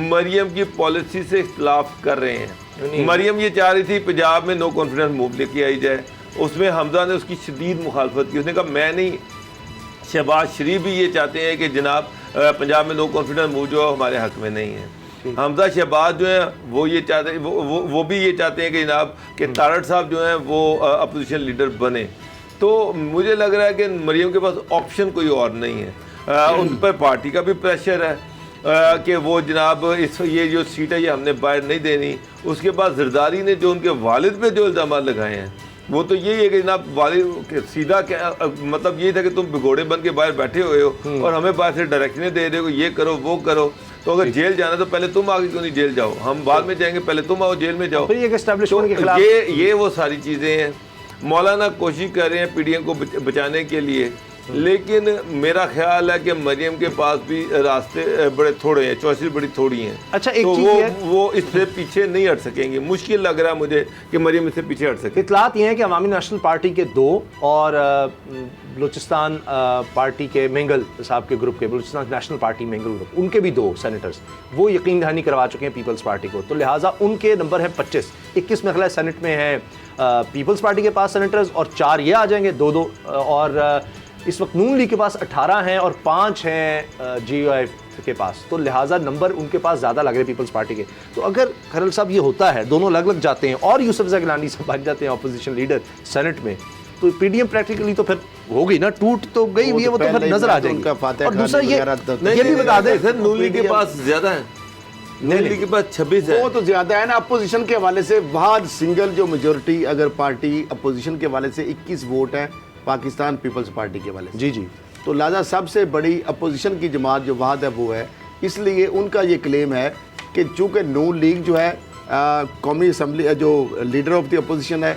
B: मरियम की पॉलिसी से इख्तलाफ कर रहे हैं। मरियम ये चाह रही थी पंजाब में नो कॉन्फिडेंस मूव लेके आई जाए, उसमें हमजा ने उसकी शदीद मुखालफत की। उसने कहा मैं नहीं, शहबाज शरीफ भी ये चाहते हैं कि जनाब पंजाब में नो कॉन्फिडेंस मूव जो है हमारे हक में नहीं है। हमजा शहबाज जो है वो ये चाहते हैं, वो भी ये चाहते हैं कि जनाब कि तारड़ साहब जो हैं वो अपोजिशन लीडर बने। तो मुझे लग रहा है कि मरियम के पास ऑप्शन कोई और नहीं है। उन पर पार्टी का भी प्रेशर है कि वो जनाब ये जो सीट है ये हमने बाहर नहीं देनी। उसके बाद जरदारी ने जो उनके वालिद पे जो इल्ज़ाम लगाए हैं वो तो यही है कि जनाब वालिद सीधा क्या मतलब ये था कि तुम भिगोड़े बन के बाहर बैठे हुए हो और हमें बाहर से डायरेक्शनें दे रहे हो, ये करो वो करो। तो अगर जेल जाना तो पहले तुम आगे क्यों नहीं जेल जाओ, हम बाद में जाएंगे, पहले तुम आओ जेल में जाओ।
C: फिर ये एस्टैब्लिशमेंट के
B: तो
C: खिलाफ
B: ये वो सारी चीज़ें हैं। मौलाना कोशिश कर रहे हैं PDM को बचाने के लिए, लेकिन मेरा ख्याल है कि मरियम के पास भी रास्ते बड़े थोड़े हैं, चॉइसेस बड़ी थोड़ी हैं।
C: अच्छा, एक
B: तो
C: चीज़ ये है-
B: वो इससे पीछे नहीं हट सकेंगे। मुश्किल लग रहा है मुझे कि मरियम इससे पीछे हट सके।
C: इतलात ये हैं कि अवामी नेशनल पार्टी के 2 और बलूचिस्तान पार्टी के मेंगल साहब के ग्रुप के, Balochistan national party Mengal group, उनके भी 2 सेनेटर्स वो यकीन दहानी करवा चुके हैं पीपल्स पार्टी को। तो लिहाजा उनके नंबर है 25, 21 में खला सेनेट में है पीपल्स पार्टी के पास सेनेटर्स, और 4 ये आ जाएंगे 2-2। और इस वक्त नून लीग के पास 18 हैं और 5 हैं GOF के पास। तो लिहाजा नंबर उनके पास ज़्यादा लग रहे हैं पीपल्स पार्टी के। तो अगर खरल साहब ये होता है, दोनों अलग अलग जाते हैं और यूसुफ गिलानी साहब बन जाते हैं अपोजिशन लीडर सेनेट में, तो PDM प्रैक्टिकली तो फिर हो गई ना, टूट तो गई हुई है, वो तो फिर नजर आ जाएगी। और दूसरा ये भी बता दें
B: सर नून लीग के पास ज़्यादा है, नून लीग के पास 26 है।
D: वो तो ज्यादा है ना अपोजिशन के हवाले से। वहाँ सिंगल जो मेजोरिटी अगर पार्टी अपोजिशन के हवाले से 21 वोट है पाकिस्तान पीपल्स पार्टी के वाले से।
C: जी।
D: तो लिहाजा सबसे बड़ी अपोजिशन की जमात जो वहाद है वो है, इसलिए उनका ये क्लेम है कि चूँकि नून लीग जो है कौमी असम्बली जो लीडर ऑफ द अपोजिशन है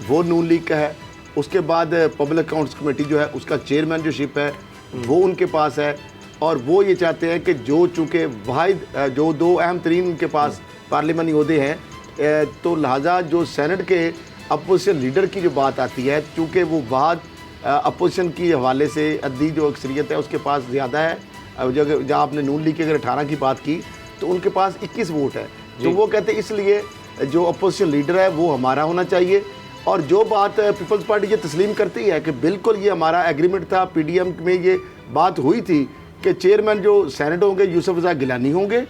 D: वो नून लीग का है, उसके बाद पब्लिक अकाउंट्स कमेटी जो है उसका चेयरमैन जो शिप है वो उनके पास है, और वो ये चाहते हैं कि जो चूँकि वाहिद जो 2 अहम तरीन उनके पास पार्लियामानी ओहदे हैं, तो लिहाजा जो सेनेट के अपोजिशन लीडर की जो बात आती है, चूँकि वो वाद अपोजिशन की हवाले से अद्दी जो अक्सरियत है उसके पास ज़्यादा है। जहाँ आपने नून लीग के अगर 18 की बात की तो उनके पास 21 वोट है। तो वो कहते हैं इसलिए जो अपोजिशन लीडर है वो हमारा होना चाहिए। और जो बात पीपल्स पार्टी ये तस्लीम करती है कि बिल्कुल ये हमारा एग्रीमेंट था, PDM में ये बात हुई थी कि चेयरमैन जो सेनेट होंगे यूसुफ गिलानी होंगे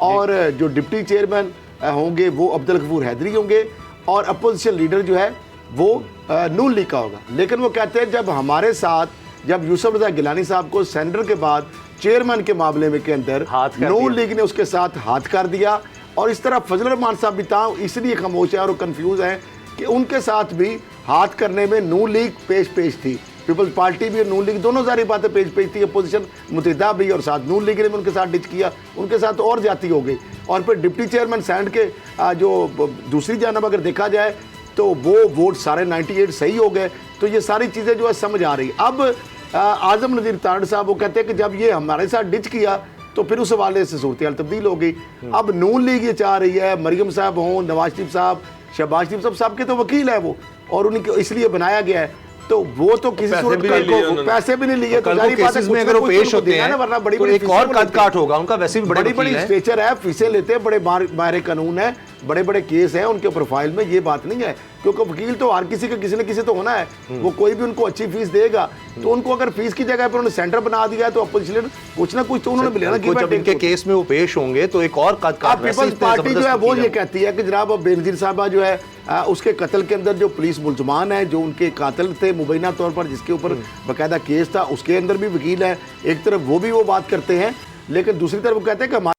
D: और जो डिप्टी चेयरमैन होंगे वो अब्दुल गफूर हैदरी होंगे और अपोजिशन लीडर जो है वो नून लीग का होगा। लेकिन वो कहते हैं जब हमारे साथ जब यूसुफ गिलानी साहब को सेनेटर के बाद चेयरमैन के मामले में के अंदर नून लीग ने उसके साथ हाथ कर दिया, और इस तरह फजल रहमान साहब भी था इसलिए खामोश है और कंफ्यूज हैं कि उनके साथ भी हाथ करने में नून लीग पेश थी। पीपल्स पार्टी भी और नून लीग दोनों सारी बातें पेश थी, अपोजिशन मुतहदा भी और साथ नून लीग ने भी उनके साथ डिच किया, उनके साथ और जाती हो गई। और फिर डिप्टी चेयरमैन सेनेट के जो दूसरी जानब अगर देखा जाए तो वो वोट सारे 98 सही हो गए। तो ये सारी चीज़ें जो है समझ आ रही। अब आज़म नज़ीर तारड़ साहब वो कहते हैं कि जब ये हमारे साथ डिच किया तो फिर उस हवाले से सूरत हाल तब्दील हो गई। अब नून लीग ये चाह रही है मरियम साहब हों, नवाज शरीफ साहब, शहबाज शरीफ साहब, सबके तो वकील है वो, और उनके इसलिए बनाया गया है। तो वो तो किसी सूरत पैसे भी नहीं लिए, तो जारी बात है
C: में अगर वो पेश होते हैं
D: वरना बड़ी
C: तो एक और कद काट होगा उनका। वैसे भी
D: बड़ी स्ट्रेचर है, फीसें लेते हैं, बड़े माहिर कानून है, बड़े बड़े केस हैं उनके प्रोफाइल में, ये बात नहीं है, क्योंकि वकील तो हर किसी का किसी न किसी तो होना है, वो कोई भी उनको अच्छी फीस देगा, तो उनको अगर फीस की जगह पर उन्होंने सेंटर बना दिया है तो अपोजिशन कुछ ना कुछ तो उन्होंने मिलेगा ना।
C: जब इनके केस में वो पेश होंगे तो एक और
D: पीपल्स पार्टी जो है वो ये कहती है कि जनाब बेनजीर साहबा जो है उसके कत्ल के अंदर जो पुलिस मुलजमान है, जो उनके कातिल थे मुबैना तौर पर, जिसके ऊपर बाकायदा केस था, उसके अंदर भी वकील है। एक तरफ वो भी वो बात करते हैं, लेकिन दूसरी तरफ वो कहते हैं कि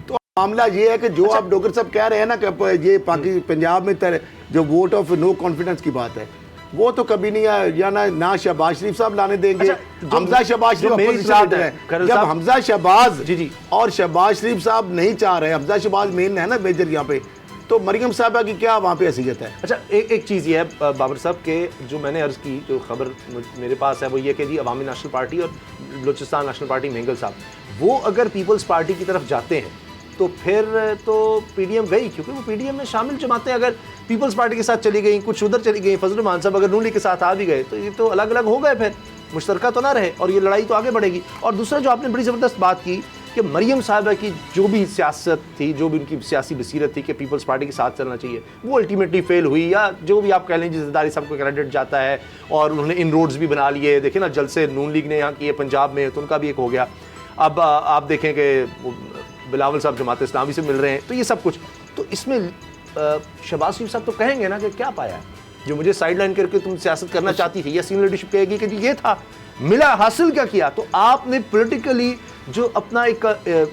D: तो मामला ये है कि जो आप डॉक्टर साहब कह रहे हैं ना कि ये पंजाब में जो वोट ऑफ नो कॉन्फिडेंस की बात है, वो तो कभी नहीं है, या ना शहबाज शरीफ साहब लाने देंगे। हमजा शहबाज शरीफ अपोजिशन लीडर है, जब हमजा शहबाज
C: जी
D: और शहबाज शरीफ साहब नहीं चाह रहे, हमजा शहबाज मेन है ना मेजर यहाँ पे, तो मरियम साहबा की क्या वहाँ पे हैसियत है?
C: अच्छा, एक चीज़ ये है बाबर साहब के जो मैंने अर्ज़ की, जो खबर मेरे पास है वो ये कि जी अवामी नेशनल पार्टी और बलूचिस्तान नेशनल पार्टी मेंगल साहब वो अगर पीपल्स पार्टी की तरफ जाते हैं तो फिर तो पीडीएम गई, क्योंकि वो पीडीएम में शामिल जमातें अगर पीपल्स पार्टी के साथ चली गई, कुछ उधर चली गई, फजल रहमान साहब अगर नून लीग के साथ आ भी गए तो ये तो अलग अलग हो गए, फिर मुश्तरका तो ना रहे और ये लड़ाई तो आगे बढ़ेगी। और दूसरा जो आपने बड़ी ज़बरदस्त बात की कि मरियम साहिबा की जो भी सियासत थी, जो भी उनकी सियासी बसीरत थी कि पीपल्स पार्टी के साथ चलना चाहिए, वो अल्टीमेटली फेल हुई, या जो भी आप कह लें ज़रदारी साहब को क्रेडिट जाता है, और उन्होंने इन रोड्स भी बना लिए। देखिए ना, जलसे नून लीग ने यहाँ किए पंजाब में, तो उनका भी एक हो गया। अब आप देखें कि बिलावल साहब जमात इस्लामी से मिल रहे हैं, तो ये सब कुछ, तो इसमें शहबाज शरीफ साहब तो कहेंगे ना कि क्या पाया जो मुझे साइड लाइन करके तुम सियासत करना चाहती थी, या सीनियर लीडरशिप कहेगी कि ये था, मिला, हासिल क्या किया? तो आपने पॉलिटिकली जो अपना एक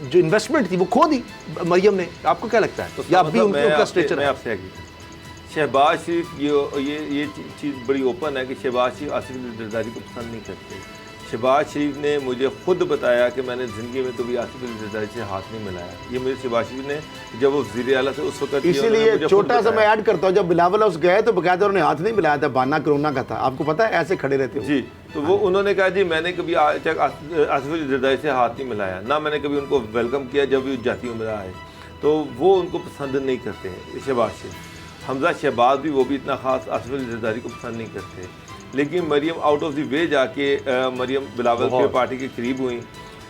C: जो इन्वेस्टमेंट थी वो खो दी मरियम ने। आपको क्या लगता है?
B: तो
C: या अभी उनका स्ट्रेचर है?
B: आपसे शहबाज शरीफ ये चीज़ बड़ी ओपन है कि शहबाज शरीफ आसिफ अली जरदारी को पसंद नहीं करते। शहबाज शरीफ ने मुझे खुद बताया कि मैंने ज़िंदगी में कभी आसिफ अली जरदारी से हाथ नहीं मिलाया। ये मुझे शहबाज शरीफ ने जब वो वज़ीर आला थे उस वक्त,
D: इसीलिए छोटा सा मैं ऐड करता हूँ, जब बिलावल हाउस गए तो बकायदा उन्होंने हाथ नहीं मिलाया था, बहाना कोरोना का था, आपको पता है, ऐसे खड़े रहते हो
B: जी। तो वो उन्होंने कहा जी मैंने कभी आसिफ अली जरदारी से हाथ नहीं मिलाया, ना मैंने कभी उनको वेलकम किया जब भी जाती उम्र आए, तो वो उनको पसंद नहीं करते हैं शहबाज शरीफ। हमजा शहबाज भी, वो भी इतना ख़ास आसिफ अली जरदारी को पसंद नहीं करते, लेकिन Maryam out of the way जाके मरियम बिलावल के पार्टी के करीब हुई,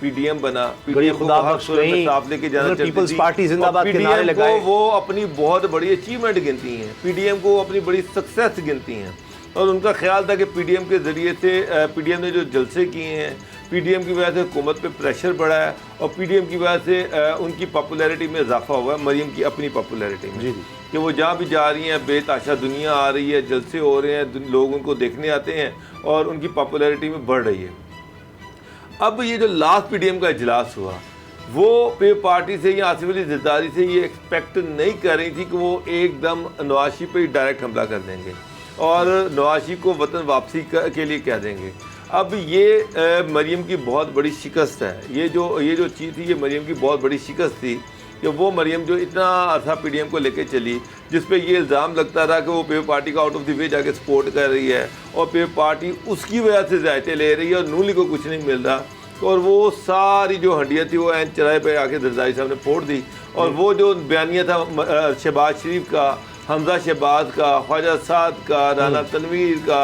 B: पीडीएम बना, पीडीएम को साफ लेके जाना,
C: पीपल्स पार्टी जिंदाबाद के नारे लगाए,
B: वो अपनी बहुत बड़ी अचीवमेंट गिनती हैं, पीडीएम को अपनी बड़ी सक्सेस गिनती हैं, और उनका ख्याल था कि पीडीएम के ज़रिए से पीडीएम ने जो जलसे किए हैं, पीडीएम की वजह से हुकूमत पे प्रेशर बढ़ा है, और पीडीएम की वजह से उनकी पॉपुलैरिटी में इजाफा हुआ है, मरियम की अपनी पॉपुलैरिटी में, कि वो जहाँ भी जा रही हैं बेताशा दुनिया आ रही है, जलसे हो रहे हैं, लोग उनको देखने आते हैं और उनकी पॉपुलैरिटी में बढ़ रही है। अब ये जो लास्ट पीडीएम का इजलास हुआ, वो पे पार्टी से या आसिफ अली जरदारी से ये एक्सपेक्ट नहीं कर रही थी कि वो एकदम नवाज शरीफ पे डायरेक्ट हमला कर देंगे और नवाज शरीफ को वतन वापसी के लिए कह देंगे। अब ये मरियम की बहुत बड़ी शिकस्त है, ये जो चीज़ थी, ये मरियम की बहुत बड़ी शिकस्त थी कि वो मरियम जो इतना अर्सा पीडीएम को लेके चली, जिस पे ये इल्ज़ाम लगता था कि वो पे पार्टी का आउट ऑफ द वे जाके सपोर्ट कर रही है और पे पार्टी उसकी वजह से ज़ायते ले रही है और नून लीग को कुछ नहीं मिल रहा, और वो सारी जो हंडिया थी वो एन चराए पे आके जरदारी साहब ने फोड़ दी। और वो जो बयानिया था शहबाज शरीफ का, हमजा शहबाज का, ख्वाजा साद का, राना तनवीर का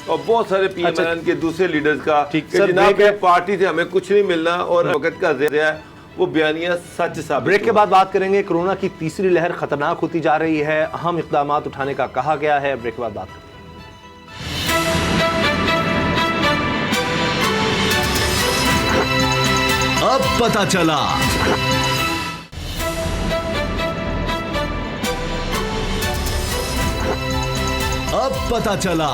B: और बहुत सारे पीएमएन के दूसरे लीडर्स का कि जनाब पार्टी से हमें कुछ नहीं मिलना और वक्त का ज़रिया है, वो बयानिया सच साबित।
C: ब्रेक के बाद बात करेंगे। कोरोना की तीसरी लहर खतरनाक होती जा रही है, अहम इक़दाम उठाने का कहा गया है। ब्रेक के बाद बात करेंगे।
F: अब पता चला। अब पता चला।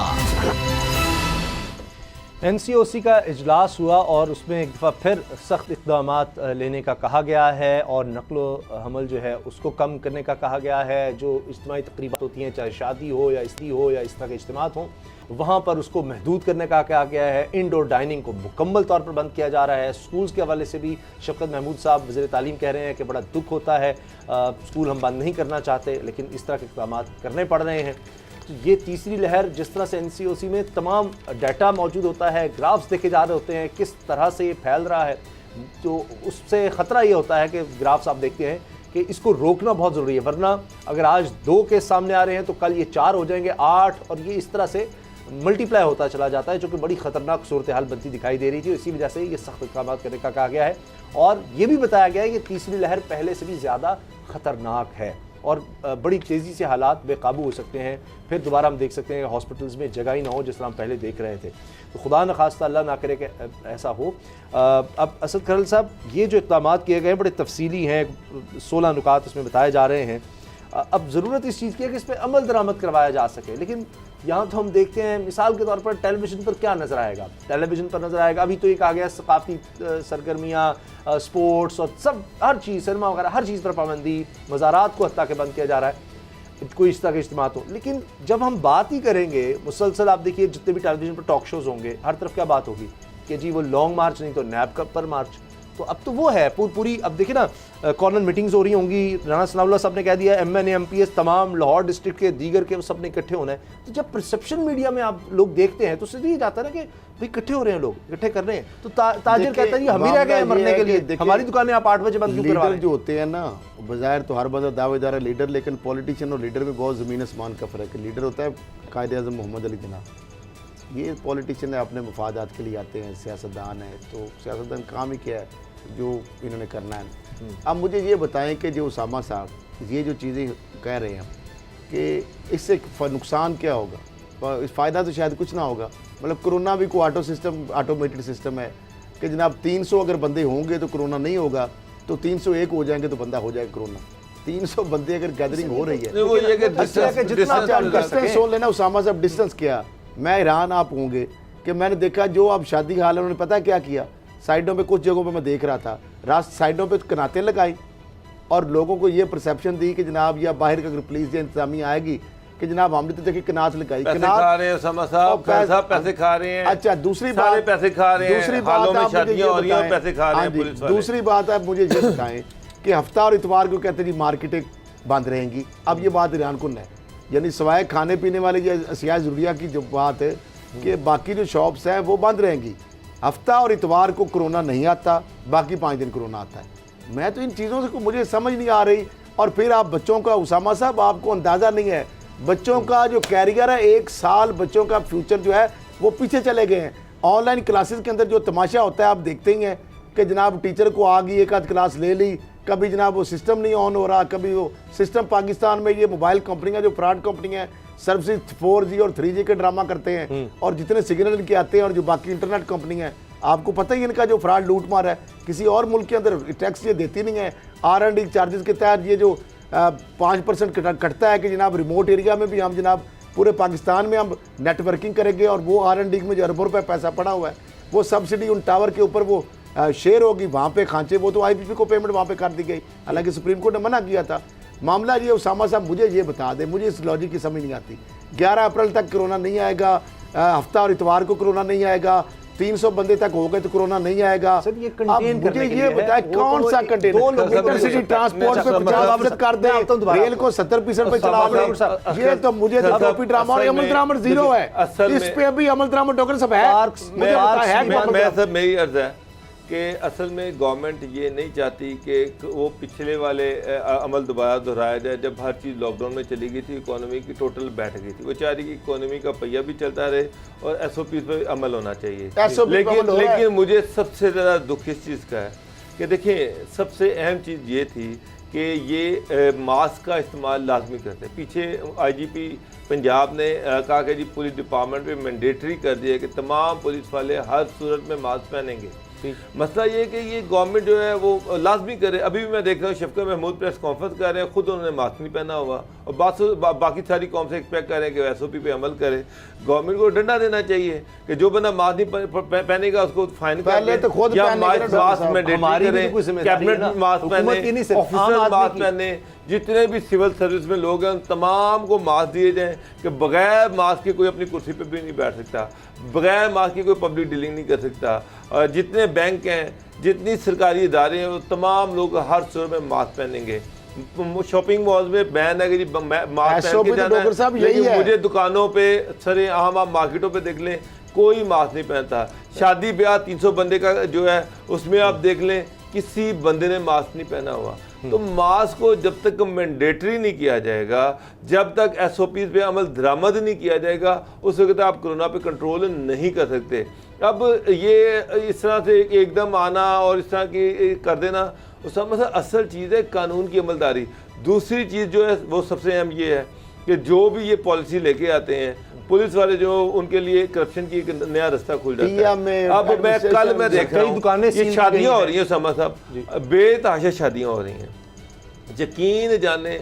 C: एनसीओसी का इजलास हुआ और उसमें एक दफ़ा फिर सख्त इक़दामात लेने का कहा गया है और नक़्ल हमल जो है उसको कम करने का कहा गया है। जो इज्तिमाई तक़रीबात होती हैं, चाहे शादी हो या इस्ती हो या इस तरह के इज्तिमात हों, वहाँ पर उसको महदूद करने का कहा गया है। इंडोर डाइनिंग को मुकम्मल तौर पर बंद किया जा रहा है। स्कूल्स के हवाले से भी शफ़क़त महमूद साहब वज़ीर तालीम कह रहे हैं कि बड़ा दुख होता है, स्कूल हम बंद नहीं करना चाहते लेकिन इस तरह के इक़दाम करने पड़ रहे हैं। ये तीसरी लहर, जिस तरह से एनसीओसी में तमाम डाटा मौजूद होता है, ग्राफ्स देखे जा रहे होते हैं किस तरह से ये फैल रहा है, तो उससे ख़तरा ये होता है कि ग्राफ्स आप देखते हैं कि इसको रोकना बहुत ज़रूरी है, वरना अगर आज 2 केस सामने आ रहे हैं तो कल ये 4 हो जाएंगे, 8, और ये इस तरह से मल्टीप्लाई होता चला जाता है, जो कि बड़ी खतरनाक सूरत हाल बनती दिखाई दे रही थी। इसी वजह से ये सख्त इक़दाम करने का कहा गया है और ये भी बताया गया है कि तीसरी लहर पहले से भी ज़्यादा खतरनाक है और बड़ी तेज़ी से हालात बेकाबू हो सकते हैं। फिर दोबारा हम देख सकते हैं कि हॉस्पिटल्स में जगह ही ना हो जिस तरह हम पहले देख रहे थे। तो खुदा न खास्ता अल्लाह ना करे कि ऐसा हो। अब असद खरल साहब, ये जो इक़दाम किए गए हैं बड़े तफसीली हैं, 16 नुकात इसमें बताए जा रहे हैं। अब ज़रूरत इस चीज़ की है कि इस पर अमल दरामद करवाया जा सके, लेकिन यहाँ तो हम देखते हैं मिसाल के तौर पर टेलीविज़न पर क्या नज़र आएगा। टेलीविज़न पर नज़र आएगा, अभी तो एक आ गया सकाफ़ी सरगर्मियाँ, स्पोर्ट्स और सब हर चीज़, सिनेमा वगैरह हर चीज़ पर पाबंदी, मज़ारात को हत्ता के बंद किया जा रहा है, कोई इस तरह के इज्तिमा हो। लेकिन जब हम बात ही करेंगे मुसलसल, आप देखिए जितने भी टेलीविज़न पर टॉक शोज़ होंगे हर तरफ क्या बात होगी कि जी वो लॉन्ग मार्च नहीं तो नैब कब पर मार्च। तो अब तो वो है पूरी। अब देखिए ना कॉर्नर मीटिंग्स हो रही होंगी, राना सनाउल्लाह साहब ने कह दिया MNA MPS तमाम लाहौर डिस्ट्रिक्ट के दीगर के सब ने इकट्ठे होना है। तो जब परसेप्शन मीडिया में आप लोग देखते हैं तो उससे ये जाता है ना कि भाई इकट्ठे हो रहे हैं, लोग इकट्ठे कर रहे हैं। तो ताजिर कहता है हम ही रह गए मरने के लिए, हमारी दुकानें आप 8 बजे बंद क्यों करवा रहे हैं।
D: जो होते हैं ना, बज़ाहिर तो हर बंदा दावेदार है लीडर, लेकिन पॉलिटिशियन और लीडर में बहुत ज़मीन आसमान का फ़र्क है। लीडर होता है कायदे आज़म मोहम्मद अली जिन्ना, ये पॉलिटिशियन है, अपने मफादात के लिए आते हैं, सियासतदान है। तो सियासतदान काम ही क्या है जो इन्होंने करना है। अब मुझे ये बताएं कि जो उसामा साहब ये जो चीज़ें कह रहे हैं कि इससे नुकसान क्या होगा, फ़ायदा तो शायद कुछ ना होगा। मतलब कोरोना भी कोई ऑटोमेटेड सिस्टम है कि जनाब 300 अगर बंदे होंगे तो कोरोना नहीं होगा, तो 301 हो जाएंगे तो बंदा हो जाएगा कोरोना। 300 बंदे अगर गैदरिंग हो रही है,
B: वो ये कि
D: डिस्टेंस सुन लेना उसामा साहब, डिस्टेंस क्या, मैं हैरान आप होंगे कि मैंने देखा जो अब शादी हाल है उन्होंने पता क्या किया, साइडों पे कुछ जगहों पे मैं देख रहा था, रात साइडों पे कनातें लगाई और लोगों को ये परसेप्शन दी कि जनाब या बाहर का अगर पुलिस या इंतजामिया आएगी कि जनाब हमने तो देखिए कनात लगाई,
B: पैसे खा रहे हैं उसामा साहब, पैसे खा रहे हैं।
D: अच्छा, दूसरी बात,
B: पैसे खा रहे हैं,
D: दूसरी बात आप
B: शादियां हो रही हैं, पैसे खा रहे हैं पुलिस वाले।
D: दूसरी बात आप मुझे ये बताएं कि हफ्ता और इतवार को कहते जी मार्केटें बंद रहेंगी। अब ये बात ईरान कुन है, यानी सवाए खाने पीने वाले या अशिया ज़रूरिया की जो बात है कि बाकी जो शॉप्स हैं वो बंद रहेंगी। हफ्ता और इतवार को कोरोना नहीं आता, बाकी 5 दिन कोरोना आता है। मैं तो इन चीज़ों से मुझे समझ नहीं आ रही। और फिर आप बच्चों का, उसामा साहब आपको अंदाज़ा नहीं है, बच्चों का जो कैरियर है, 1 साल बच्चों का फ्यूचर जो है वो पीछे चले गए हैं। ऑनलाइन क्लासेस के अंदर जो तमाशा होता है आप देखते ही हैं कि जनाब टीचर को आ गई, एक आध क्लास ले ली, कभी जनाब वो सिस्टम नहीं ऑन हो रहा, कभी वो सिस्टम, पाकिस्तान में ये मोबाइल कंपनियां जो फ्रॉड कंपनी है सर्विस 4G और 3G के ड्रामा करते हैं और जितने सिग्नल इनके आते हैं और जो बाकी इंटरनेट कंपनी है, आपको पता ही इनका जो फ्रॉड लूट मार है, किसी और मुल्क के अंदर टैक्स ये देती नहीं है। R&D चार्जेस के तहत ये जो 5% कटता है कि जनाब रिमोट एरिया में भी हम जनाब पूरे पाकिस्तान में हम नेटवर्किंग करेंगे और वो R&D में जो अरबों रुपये पैसा पड़ा हुआ है वो सब्सिडी उन टावर के ऊपर वो शेयर होगी, वहाँ पे खांचे, वो तो IPP को पेमेंट वहाँ पे कर दी गई, हालांकि सुप्रीम कोर्ट ने मना किया था। मामला ये, उसामा साहब मुझे ये बता दें, मुझे इस लॉजिक की समझ नहीं आती। 11 अप्रैल तक कोरोना नहीं आएगा, हफ्ता और इतवार को कोरोना नहीं आएगा, 300 बंदे तक हो गए तो कोरोना नहीं आएगा।
C: सर ये कंटेन करने के लिए
D: बताए कौन सा कंटेन, इंटरसिटी ट्रांसपोर्ट पे 50% कर दे, रेल को 70% पे चला दे, ये तो मुझे तो कॉपी ड्रामा और अमल दरामद जीरो है। इस पे अभी अमल दरामद डॉक्टर साहब है,
B: मैं सब मेरी अर्ज है कि असल में गवर्नमेंट ये नहीं चाहती कि वो पिछले वाले अमल दोबारा दोहराया जाए जब हर चीज़ लॉकडाउन में चली गई थी, इकोनॉमी की टोटल बैठ गई थी। वो चाह रही कि इकोनॉमी का पहिया भी चलता रहे और SOP पर अमल होना चाहिए। लेकिन मुझे सबसे ज़्यादा दुख इस चीज़ का है कि देखिए सबसे अहम चीज़ ये थी कि ये मास्क का इस्तेमाल लाजमी करते। पीछे IGP पंजाब ने कहा कि जी पुलिस डिपार्टमेंट में मैंडेटरी कर दिया कि तमाम पुलिस वाले हर सूरत में मास्क पहनेंगे। मसला ये है कि ये गवर्नमेंट जो है वो लाजमी करे। अभी भी मैं देख रहा हूँ शफकत महमूद प्रेस कॉन्फ्रेंस कर रहे हैं, खुद उन्होंने मास्क नहीं पहना हुआ और बाकी सारी कौम से एक्सपेक्ट कर रहे हैं कि SOP पे अमल करे। गवर्नमेंट को डंडा देना चाहिए कि जो बंदा मास्क नहीं पहनेगा उसको फाइन
D: पहले तो खुद
B: मास्क में कैबिनेट मास्क पहने, ऑफिसर मास्क पहने, जितने भी सिविल सर्विस में लोग हैं उन तमाम को मास्क दिए जाएं कि बगैर मास्क के कोई अपनी कुर्सी पे भी नहीं बैठ सकता, बगैर मास्क की कोई पब्लिक डीलिंग नहीं कर सकता। और जितने बैंक हैं, जितनी सरकारी इदारे हैं, वो तमाम लोग हर सूरत में मास्क पहनेंगे। शॉपिंग मॉल में बैन है कि मास्क पहन के जाना है, लेकिन मुझे दुकानों पे सरे आम आप मार्केटों पे देख लें कोई मास्क नहीं पहनता। शादी ब्याह 300 बंदे का जो है उसमें आप देख लें किसी बंदे ने मास्क नहीं पहना हुआ। तो मास्क को जब तक मैंडेटरी नहीं किया जाएगा, जब तक SOPs पे अमल दरामद नहीं किया जाएगा, उस वक्त आप कोरोना पे कंट्रोल नहीं कर सकते। अब ये इस तरह से एकदम आना और इस तरह की कर देना, उसका मतलब असल चीज़ है कानून की अमलदारी। दूसरी चीज़ जो है वो सबसे अहम ये है कि जो भी ये पॉलिसी लेके आते हैं पुलिस वाले, जो उनके लिए करप्शन की एक नया रास्ता खुल जाता है। अब मैं कल मैं देख रहा हूँ ये शादियाँ हो रही हैं उसामा साहब, बेतहाशा शादियाँ हो रही हैं। यकीन जाने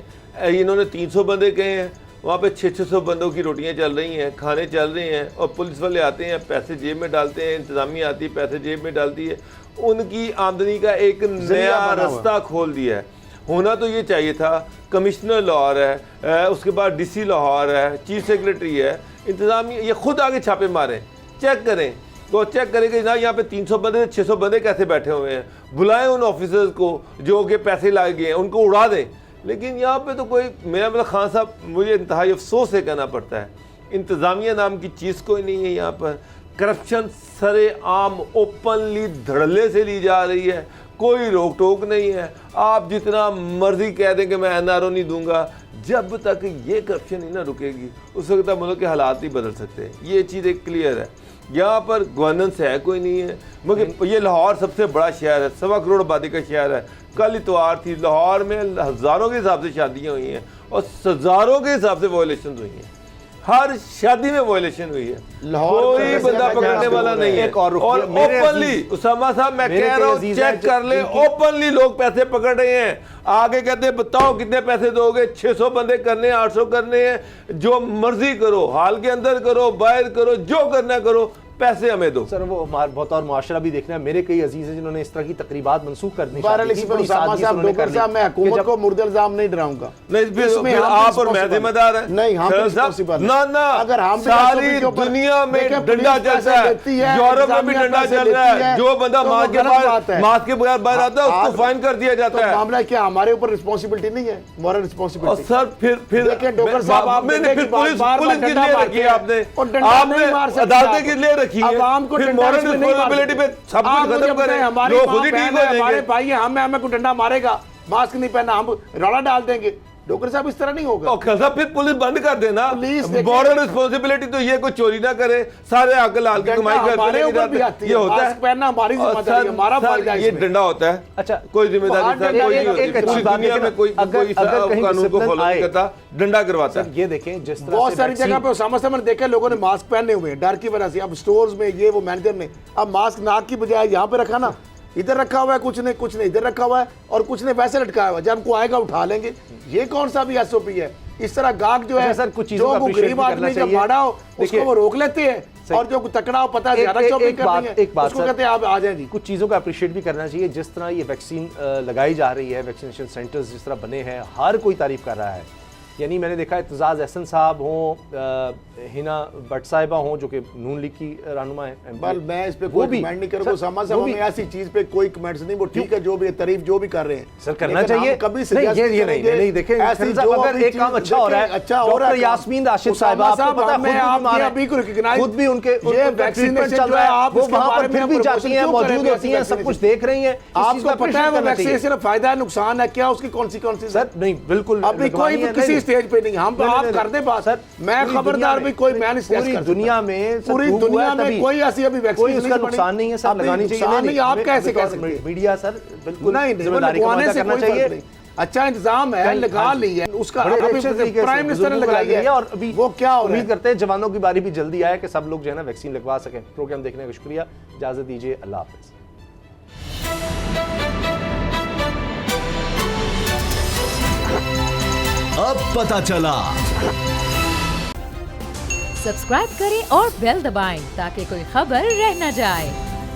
B: इन्होंने 300 बंदे कहे हैं, वहाँ पे 600 बंदों की रोटियाँ चल रही हैं, खाने चल रहे हैं, और पुलिस वाले आते हैं, पैसे जेब में डालते हैं, इंतज़ामिया आती है, पैसे जेब में डालती है, उनकी आमदनी का एक नया रास्ता खोल दिया है। होना तो ये चाहिए था, कमिश्नर लाहौर है, उसके बाद DC लाहौर है, चीफ सेक्रेटरी है, इंतज़ामिया, ये खुद आगे छापे मारें, चेक करें, तो चेक करें कि ना यहाँ पे 300 बंदे 600 बंदे कैसे बैठे हुए हैं, बुलाएं उन ऑफिसर्स को जो कि पैसे लाए गए हैं, उनको उड़ा दें। लेकिन यहाँ पे तो कोई, मेरा मतलब खान साहब मुझे इंतहाई अफसोस से कहना पड़ता है, इंतज़ामिया नाम की चीज़ कोई नहीं है यहाँ पर। करप्शन सरे आम ओपनली धड़ल्ले से ली जा रही है, कोई रोक टोक नहीं है। आप जितना मर्जी कह दें कि मैं NRO नहीं दूंगा, जब तक ये करप्शन नहीं ना रुकेगी उस वक्त तक मुल्क के हालात नहीं बदल सकते। ये चीज़ एक क्लियर है। यहाँ पर गवर्नेंस है कोई नहीं है, मगर ये लाहौर सबसे बड़ा शहर है, 1.25 करोड़ आबादी का शहर है। कल इतवार थी, लाहौर में हज़ारों के हिसाब से शादियाँ हुई हैं और हज़ारों के हिसाब से वायलेशन हुई हैं, हर शादी में वायलेशन हुई है, कोई बंदा पकड़ने वाला नहीं है। और ओपनली उसामा साहब मैं कह रहा हूँ, चेक कर ले, ओपनली लोग पैसे पकड़ रहे हैं। आगे कहते हैं बताओ कितने पैसे दोगे, 600 बंदे करने हैं, 800 करने हैं, जो मर्जी करो, हाल के अंदर करो, बाहर करो, जो करना करो, पैसे हमें दो।
C: सर वो बतौर मुआशरा भी देखना है, मेरे कई अजीज हैं जिन्होंने इस तरह की तकरीबात मनसूख कर दी।
D: मैं हुकूमत को मुर्दे इल्जाम नहीं डराऊंगा।
B: नहीं फिर आप और मैं जिम्मेदार है।
D: नहीं, हम
B: ना
D: अगर हम
B: सारी दुनिया में डंडा चलता है, यूरोप में भी डंडा चल रहा है, जो बंदा मास्क के बगैर बाहर आता है उसको फाइन कर दिया जाता है।
D: मामला क्या हमारे ऊपर रिस्पॉन्सिबिलिटी नहीं है, मॉरल रिस्पॉन्सिबिलिटी।
B: सर फिर
D: डॉक्टर साहब आपने
B: पुलिस किस लिए रखी है आपने अदालतें किस लिए रखी है? फिर मॉरल रिस्पॉन्सिबिलिटी पे सब कुछ खत्म करें, लोग खुद ही ठीक हो जाएंगे।
D: हमारे भाई हैं, हमें कोई डंडा मारेगा, मास्क नहीं पहना हम रौला डाल देंगे। डॉक्टर साहब इस तरह नहीं होगा।
B: फिर पुलिस बंद कर देना, मॉरल रिस्पॉन्सिबिलिटी तो ये कोई चोरी ना करे, सारे आके लाल की कमाई करते हैं, ये होता है।
D: पहनना हमारी जिम्मेदारी, हमारा फायदा है,
B: ये डंडा होता है।
C: अच्छा
B: कोई जिम्मेदारी सर कोई नहीं होती, पूरी दुनिया में कोई कानून को फॉलो नहीं करता, डंडा करवाता है।
C: ये देखें जिस तरह
D: बहुत सारी जगह पे उसामा साहब मैंने देखा लोगों ने मास्क पहने हुए हैं डर की वजह से। अब स्टोर्स में ये वो मैनेजर ने अब मास्क नाक की बजाय यहाँ पे रखा ना, इधर रखा हुआ है, कुछ ने इधर रखा हुआ है, और कुछ ने वैसे लटकाया हुआ है, जब हमको आएगा उठा लेंगे। ये कौन सा भी SOP है? इस तरह गाहक जो है
C: सर कुछ
D: जो गरीब आदमी जब माड़ा हो उसको वो रोक लेते हैं, और जो तकड़ा हो पता है ज्यादा शॉपिंग करनी है उसको कहते हैं आप आ जाए जी।
C: कुछ चीज़ों का अप्रिशिएट भी करना चाहिए। जिस तरह ये वैक्सीन लगाई जा रही है, वैक्सीनेशन सेंटर्स जिस तरह बने हैं, हर कोई तारीफ कर रहा है। यानी मैंने देखा इत्तेज़ाज़ एहसन साहब हों, हिना भट्ट साहिबा हों जो कि नून लीग की रहनुमा है,
D: मैं इस पे कोई कमेंट नहीं करूंगा। उसामा साहब हमें ऐसी चीज पे कोई कमेंट्स नहीं, वो ठीक है जो भी तारीफ जो भी कर रहे हैं
C: सर करना चाहिए।
D: कभी
C: नहीं देखें अगर एक काम अच्छा हो रहा है, अच्छा हो रहा है। यास्मीन राशिद साहिबा आपको पता है खुद भी उनके वैक्सीनेशन चल रहा है, वो वहां पर फिर भी जाती हैं, मौजूद होती हैं, सब कुछ देख रही हैं।
D: आपको पता है वो वैक्सीन सिर्फ फायदा है नुकसान है क्या, उसकी कॉन्सिक्वेंसेस
C: सर नहीं बिल्कुल
D: अभी कोई किसी स्टेज पे नहीं, हम आप कर दे बात सर। मैं खबरदार भी कोई मैं
C: पूरी दुनिया में
D: कोई ऐसी अभी वैक्सीन
C: उसका नुकसान नहीं है सर, लगानी चाहिए।
D: नहीं आप कैसे कह सकते हैं?
C: मीडिया सर बिल्कुल
D: नहीं
C: जिम्मेदारी का वादा करना चाहिए।
D: अच्छा इंतजाम है, लगा ली है उसका, प्राइम मिनिस्टर ने लगाई है,
C: और अभी
D: वो क्या
C: उम्मीद करते हैं जवानों की बारी भी जल्दी आए कि सब लोग जो है ना वैक्सीन लगवा सकें। प्रोग्राम देखने का शुक्रिया, इजाजत दीजिए, अल्लाह हाफिज।
F: अब पता चला।
A: सब्सक्राइब करें और बेल दबाएं ताकि कोई खबर रह न जाए।